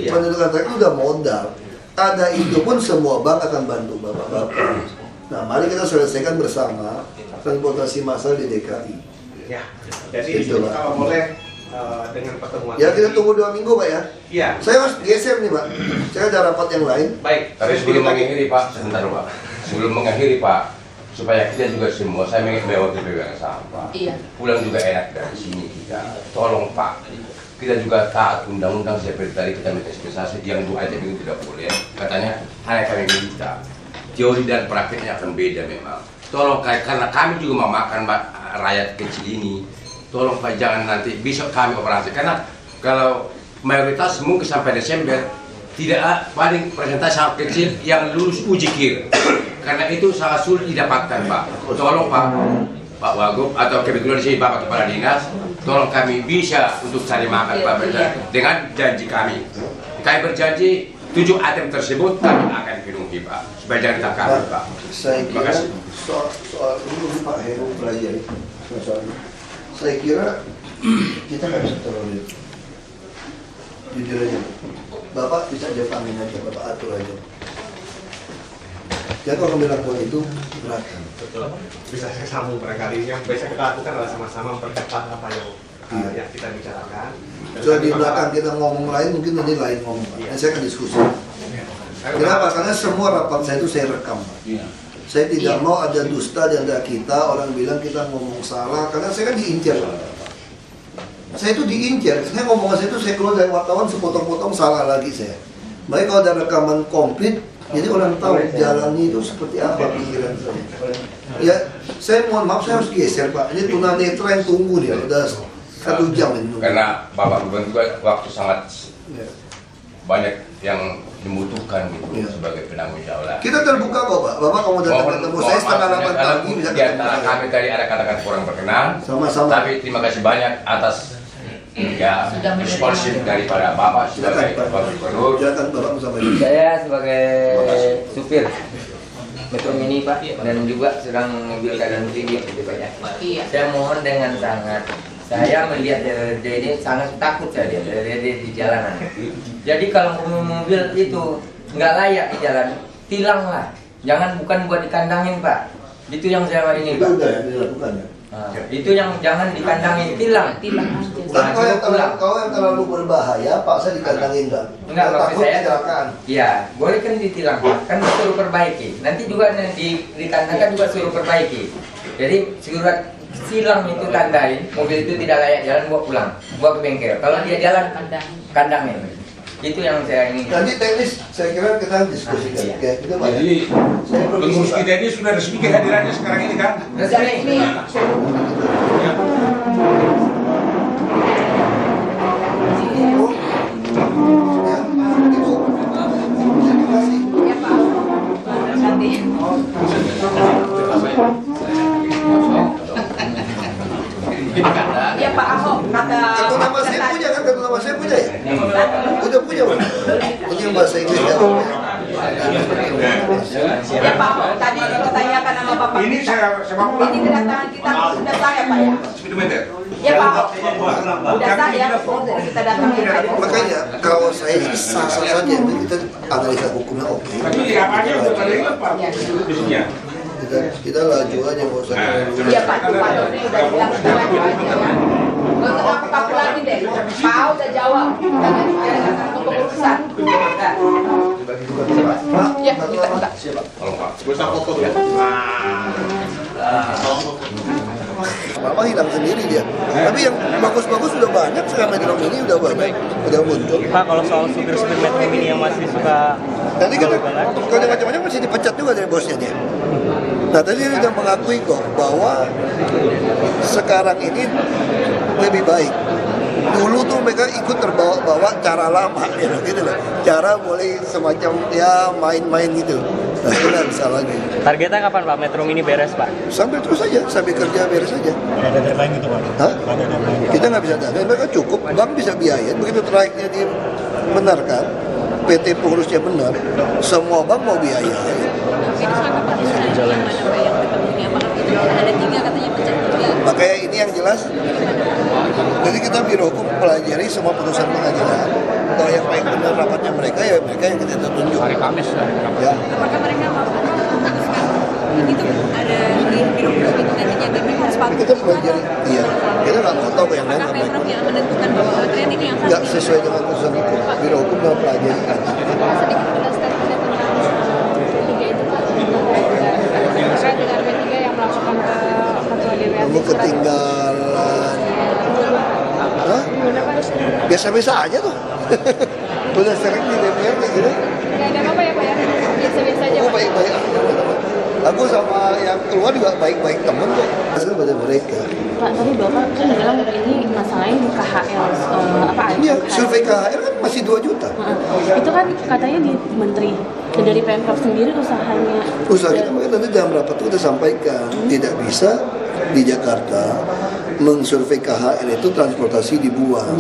Pendudukan trayek itu udah modal. Ada itu pun semua bank akan bantu Bapak-Bapak. Nah mari kita selesaikan bersama transportasi massal di DKI. Ya, jadi gitu, kalau boleh dengan pertemuan. Ya kita tunggu 2 minggu Pak ya. Iya. Saya harus geser nih Pak. Saya ada rapat yang lain. Baik. Tapi sebelum mengakhiri Pak, sebentar Pak. Sebelum mengakhiri Pak, supaya kita juga semua, saya mewakili PWK Sampah, Iya. pulang juga enak dari sini kita. Tolong Pak, kita juga taat undang-undang seperti tadi kita minta dispensasi yang 2 item itu tidak boleh. Katanya hanya kami minta. Teori dan prakteknya akan beda memang. Tolong karena kami juga memakan rakyat kecil ini. Tolong Pak jangan nanti besok kami operasi karena kalau mayoritas mungkin sampai Desember tidak paling presentasi sangat kecil yang lulus uji KIR. Karena itu sangat sulit didapatkan Pak. Tolong Pak Wagub atau kebetulan di sini Bapak Kepala Dinas, tolong kami bisa untuk cari makan Pak dengan janji kami. Kami berjanji 7 item tersebut kami akan penuhi Pak, supaya jangan ditangkap Pak. Saya kira soal ini Pak Heru pelajari soalnya. Saya kira kita nggak bisa terlalu jujur aja. Bapak bisa Jepantin aja, Bapak atur aja. Jadi kalau bilang bahwa itu berat. Betul. Bisa saya sambung barangkali yang bisa kita lakukan adalah sama-sama mempercepat apa yang kita bicarakan. So di belakang kita ngomong lain, mungkin nanti lain ngomong Pak. Nah, saya akan diskusi. Kenapa? Karena semua rapat saya itu saya rekam Pak. Saya tidak mau ada dusta di antara kita, orang bilang kita ngomong salah, karena saya kan diincar. Saya itu diincar, saya ngomong saya itu saya keluar dari wartawan sepotong-potong salah lagi saya. Baik kalau ada rekaman komplit, jadi orang tahu jalannya itu seperti apa pikiran saya. Ya, saya mohon maaf saya harus geser Pak. Ini tunanetra yang tunggu dia, udah 1 jam ini. Karena Bapak Gubernur juga waktu sangat banyak yang membutuhkan gitu sebagai penanggung jawab. Kita terbuka kok Pak. Bapak kalau datang ketemu saya setengah 8 pagi bisa ketemu. Di antara kami tadi ada kata-kata kurang berkenan. Sama-sama. Tapi terima kasih banyak atas responsif daripada Bapak sebagai Bapak Gubernur. Saya sebagai supir Metro Mini Pak, dan juga sedang mobil keadaan tinggi gitu Pak ya. Saya mohon dengan sangat, saya melihat DRD ini sangat takut saya lihat DRD di jalanan. Jadi kalau mobil itu nggak layak di jalan, tilanglah. Jangan bukan buat dikandangin Pak. Itu yang saya ini Pak. Itu udah dilakukan ya. Itu yang jangan dikandangin, tilang. Tapi kalau yang terlalu berbahaya, Pak saya dikandangin enggak, maksud saya iya, boleh kan ditilang, kan suruh perbaiki. Nanti juga dikandangkan juga suruh perbaiki. Jadi surat silang itu tandain mobil itu tidak layak jalan, bawa pulang, bawa ke bengkel. Kalau dia jalan, kandangin. Itu yang saya ingin. Nanti teknis saya kira kita diskusikan. Kayak gitu Pak. Jadi pengurus kita ini sudah resmi kehadirannya sekarang ini kan? Resmi. Ya Pak Ahok kata kartu nama saya punya kan, kartu nama saya punya ya? Udah punya Pak. Ini yang bahasa Inggris ya. Ya Pak Ahok, tadi ditanyakan sama Bapak. Ini saya ini kedatangan kita sudah sah ya Pak ya? Ya Pak Ahok, sudah sah ya kita datang ya Pak. Makanya kalau saya sah-sah saja, kita analisa hukumnya oke. Tapi apa aja udah pada ingat Pak? Kita laju aja mau saya. Iya Pak, Pak Doni udah bilang kita laju aja ya. Gak usah kaku lagi deh. Pak udah jawab. Jangan kepengurusan. Ya, kita. Tolong Pak. Bisa foto ya. Bapak hilang sendiri dia. Tapi yang bagus-bagus sudah banyak sekarang Metro Mini udah banyak, udah muncul. Pak, kalau soal supir-supir Metro Mini yang masih suka nanti kalau macam-macam masih dipecat juga dari bosnya dia. Nah tadi dia sudah mengakui kok bahwa sekarang ini lebih baik. Dulu tuh mereka ikut terbawa-bawa cara lama gitu loh. Cara mulai semacam ya main-main gitu. Nah itu nggak bisa lagi. Targetnya kapan Pak Metro Mini beres Pak? Sampai terus aja, sampai kerja beres aja. Ada deadline gitu Pak? Hah? Kita nggak bisa deadline, mereka cukup, bank bisa biayain. Begitu traiknya dibenarkan, PT pengurusnya benar, semua bank mau biaya. Makanya ini yang jelas. Jadi kita biro hukum pelajari semua putusan pengadilan. Kalau yang paling benar rapatnya mereka ya mereka yang kita tunjuk. Hari Kamis. Ya. Apakah mereka itu ada di biro hukum itu nantinya tapi harus patuh. Kita pelajari. Iya. Kita nggak mau tahu yang lain apa. Pemprov yang menentukan bahwa tren ini yang nggak sesuai dengan putusan hukum. Biro hukum mau pelajari. Sedikit jelas tentang tiga itu Pak. Terkait dengan kamu ketinggalan. Hah? Biasa-biasa aja tuh. Udah sering di DPR kayak gini. Nggak ada apa-apa ya Pak ya? Biasa-biasa aja Oh, Pak? baik-baik aja. Aku sama yang keluar juga baik-baik temen kok. Asal pada mereka. Pak, tadi Bapak kan bilang ini masalahnya di KHL, apa? Iya, survei KHL kan masih 2 juta. Itu kan katanya di Menteri. Dari Pemprov sendiri usahanya. Usaha kita makanya nanti dalam rapat itu kita sampaikan tidak bisa di Jakarta mengsurvei KHL itu transportasi dibuang.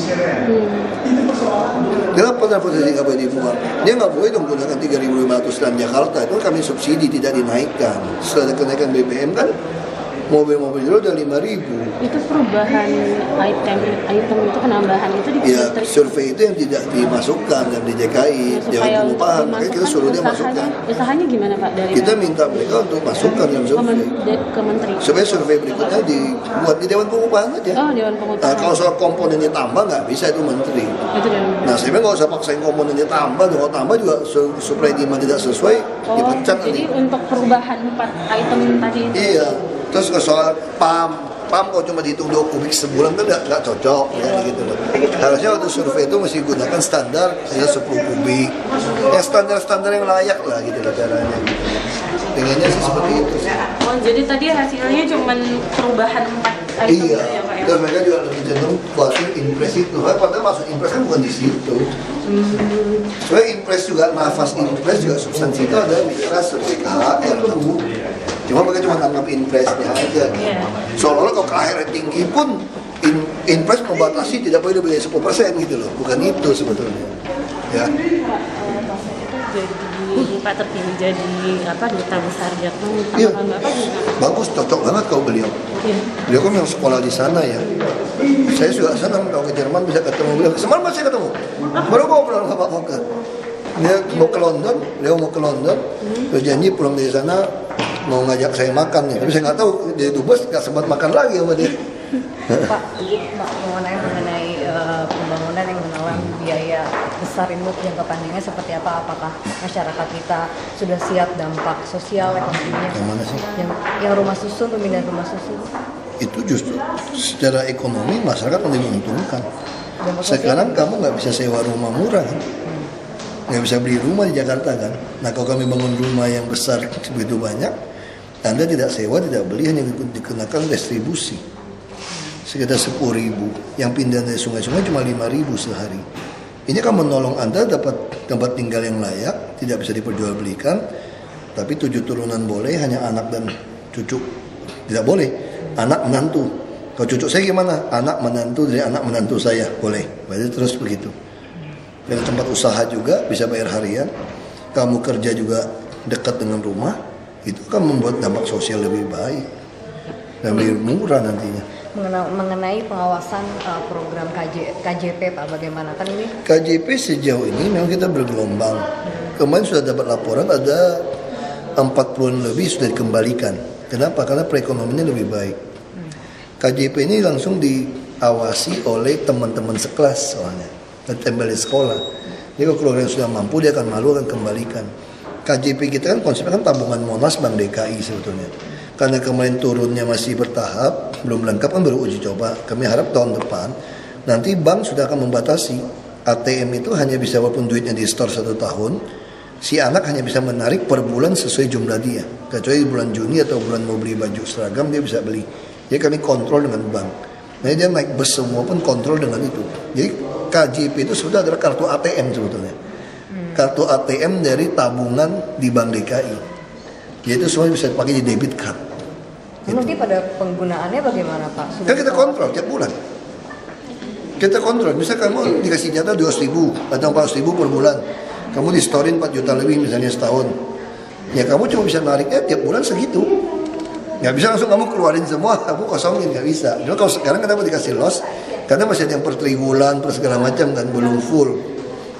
Kenapa transportasi nggak boleh dibuang? Dia nggak boleh dong gunakan 3.500 dan Jakarta itu kami subsidi tidak dinaikkan. Setelah ada kenaikan BBM kan mobil-mobil dulu udah 5.000. Itu perubahan item itu penambahan itu di Ya, survei itu yang tidak dimasukkan dan di DKI, Dewan Pengupahan, makanya kita suruh dia masukkan. Usahanya gimana Pak dari Kita minta mereka untuk masukkan dalam survei. ke Menteri? Supaya survei berikutnya dibuat di Dewan Pengupahan aja. Oh, Dewan Pengupahan. Nah, kalau soal komponennya tambah nggak bisa itu Menteri. Itu Dewan. Nah, sebenarnya nggak usah paksain komponennya tambah, kalau tambah juga supply demand tidak sesuai, dipecat Jadi nanti. untuk perubahan 4 item tadi itu. Iya. Terus ke soal PAM kalau cuma dihitung 2 kubik sebulan kan nggak cocok ya gitu loh. Harusnya waktu survei itu mesti gunakan standar ya 10 kubik. Ya standar-standar yang layak lah gitu loh caranya gitu. Pengennya sih seperti itu. Oh, jadi tadi hasilnya cuma perubahan 4 item Iya. ya Pak ya? Terus mereka juga lebih cenderung masuk impres itu. Padahal masuk impres kan bukan di situ. Soalnya impres juga, nafas impres juga substansi itu ada bicara survei KHL tuh. Cuma mereka cuma anggap impresnya aja. Seolah-olah kalau KHL tinggi pun impres membatasi tidak boleh lebih dari 10% gitu loh. Bukan itu sebetulnya. Ya. Jadi Pak terpilih jadi apa duta besar Jepang. Iya. Bapak gimana? Bagus, cocok banget kau beliau. Iya. Beliau kan yang sekolah di sana ya. Saya juga senang kalau ke Jerman bisa ketemu beliau. Semalam masih ketemu. Baru ngobrol sama Pak Fokker. Dia mau ke London, beliau mau ke London. Terus janji pulang dari sana mau ngajak saya makan ya. Tapi saya nggak tahu di Dubes nggak sempat makan lagi sama dia. Pak mengenai pembangunan yang menelan biaya besar ini jangka panjangnya seperti apa? Apakah masyarakat kita sudah siap dampak sosial ekonominya? Yang mana sih? Yang rumah susun, pemindahan rumah susun. Itu justru secara ekonomi masyarakat lebih menguntungkan. Sekarang kamu nggak bisa sewa rumah murah kan? Nggak bisa beli rumah di Jakarta kan? Nah kalau kami bangun rumah yang besar begitu banyak, Anda tidak sewa, tidak beli, hanya dikenakan restribusi. Sekitar 10.000, yang pindah dari sungai-sungai cuma 5.000 sehari. Ini kan menolong Anda dapat tempat tinggal yang layak, tidak bisa diperjualbelikan, tapi 7 turunan boleh, hanya anak dan cucu tidak boleh. Anak menantu, kalau cucu saya gimana? Anak menantu dari anak menantu saya boleh, berarti terus begitu. Dan tempat usaha juga bisa bayar harian, kamu kerja juga dekat dengan rumah, itu kan membuat dampak sosial lebih baik dan lebih murah nantinya. Mengenai pengawasan program KJP Pak, bagaimana kan ini? KJP sejauh ini memang kita bergelombang. Kemarin sudah dapat laporan ada 40 lebih sudah dikembalikan. Kenapa? Karena perekonomiannya lebih baik. KJP ini langsung diawasi oleh teman-teman sekelas soalnya, kembali sekolah. Jadi kalau keluarga yang sudah mampu dia akan malu akan kembalikan. KJP kita kan konsepnya kan tabungan Monas Bank DKI sebetulnya. Karena kemarin turunnya masih bertahap, belum lengkap kan baru uji coba. Kami harap tahun depan nanti bank sudah akan membatasi ATM itu hanya bisa walaupun duitnya di store 1 tahun, si anak hanya bisa menarik per bulan sesuai jumlah dia. Kecuali bulan Juni atau bulan mau beli baju seragam dia bisa beli. Jadi kami kontrol dengan bank. Nah dia naik bus semua pun kontrol dengan itu. Jadi KJP itu sudah adalah kartu ATM sebetulnya. Kartu ATM dari tabungan di Bank DKI. Yaitu semua bisa dipakai di debit card. Nanti pada penggunaannya bagaimana Pak? Kan kita kontrol tiap bulan. Kita kontrol, misalkan kamu dikasih jatah 200.000 atau 400.000 per bulan. Kamu di storein 4 juta lebih misalnya setahun. Ya kamu cuma bisa nariknya tiap bulan segitu. Nggak bisa langsung kamu keluarin semua, kamu kosongin, nggak bisa. Jadi kalau sekarang kenapa dikasih loss? Karena masih ada yang per triwulan, per segala macam kan belum full.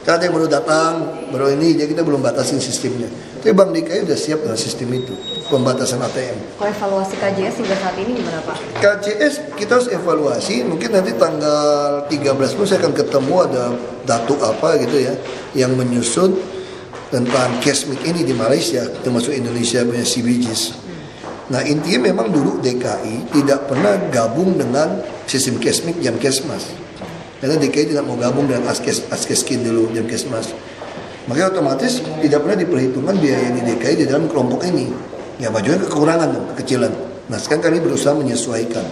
Karena ada yang baru datang, baru ini, jadi kita belum batasin sistemnya. Tapi Bank DKI sudah siap dengan sistem itu, pembatasan ATM. Kalau evaluasi KJS hingga saat ini gimana Pak? KJS kita harus evaluasi, mungkin nanti tanggal 13 pun saya akan ketemu ada datuk apa gitu ya, yang menyusun tentang Kesmik ini di Malaysia, termasuk Indonesia punya CBGs. Nah intinya memang dulu DKI tidak pernah gabung dengan sistem Kesmik Jamkesmas. Karena DKI tidak mau gabung dengan Askeskin dulu Jamkesmas. Makanya otomatis tidak pernah diperhitungkan biaya di DKI di dalam kelompok ini. Ya majunya kekurangan, kekecilan. Nah sekarang kami berusaha menyesuaikan.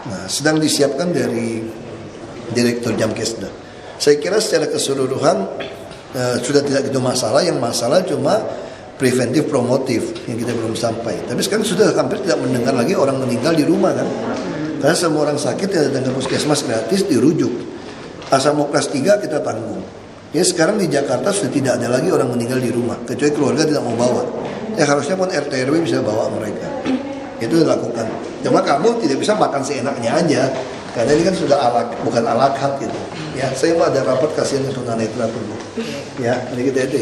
Nah sedang disiapkan dari Direktur Jamkesda. Saya kira secara keseluruhan sudah tidak gitu masalah. Yang masalah cuma preventif promotif yang kita belum sampai. Tapi sekarang sudah hampir tidak mendengar lagi orang meninggal di rumah kan. Karena semua orang sakit yang datang ke puskesmas gratis dirujuk. Asal mau kelas 3 kita tanggung. Ya sekarang di Jakarta sudah tidak ada lagi orang meninggal di rumah. Kecuali keluarga tidak mau bawa. Ya harusnya pun RT RW bisa bawa mereka. Itu dilakukan. Cuma kamu tidak bisa makan seenaknya aja. Karena ini kan sudah bukan ala carte gitu. Ya saya mau ada rapat kasihan ke tunanetra dulu. Ya, ini kita itu ya.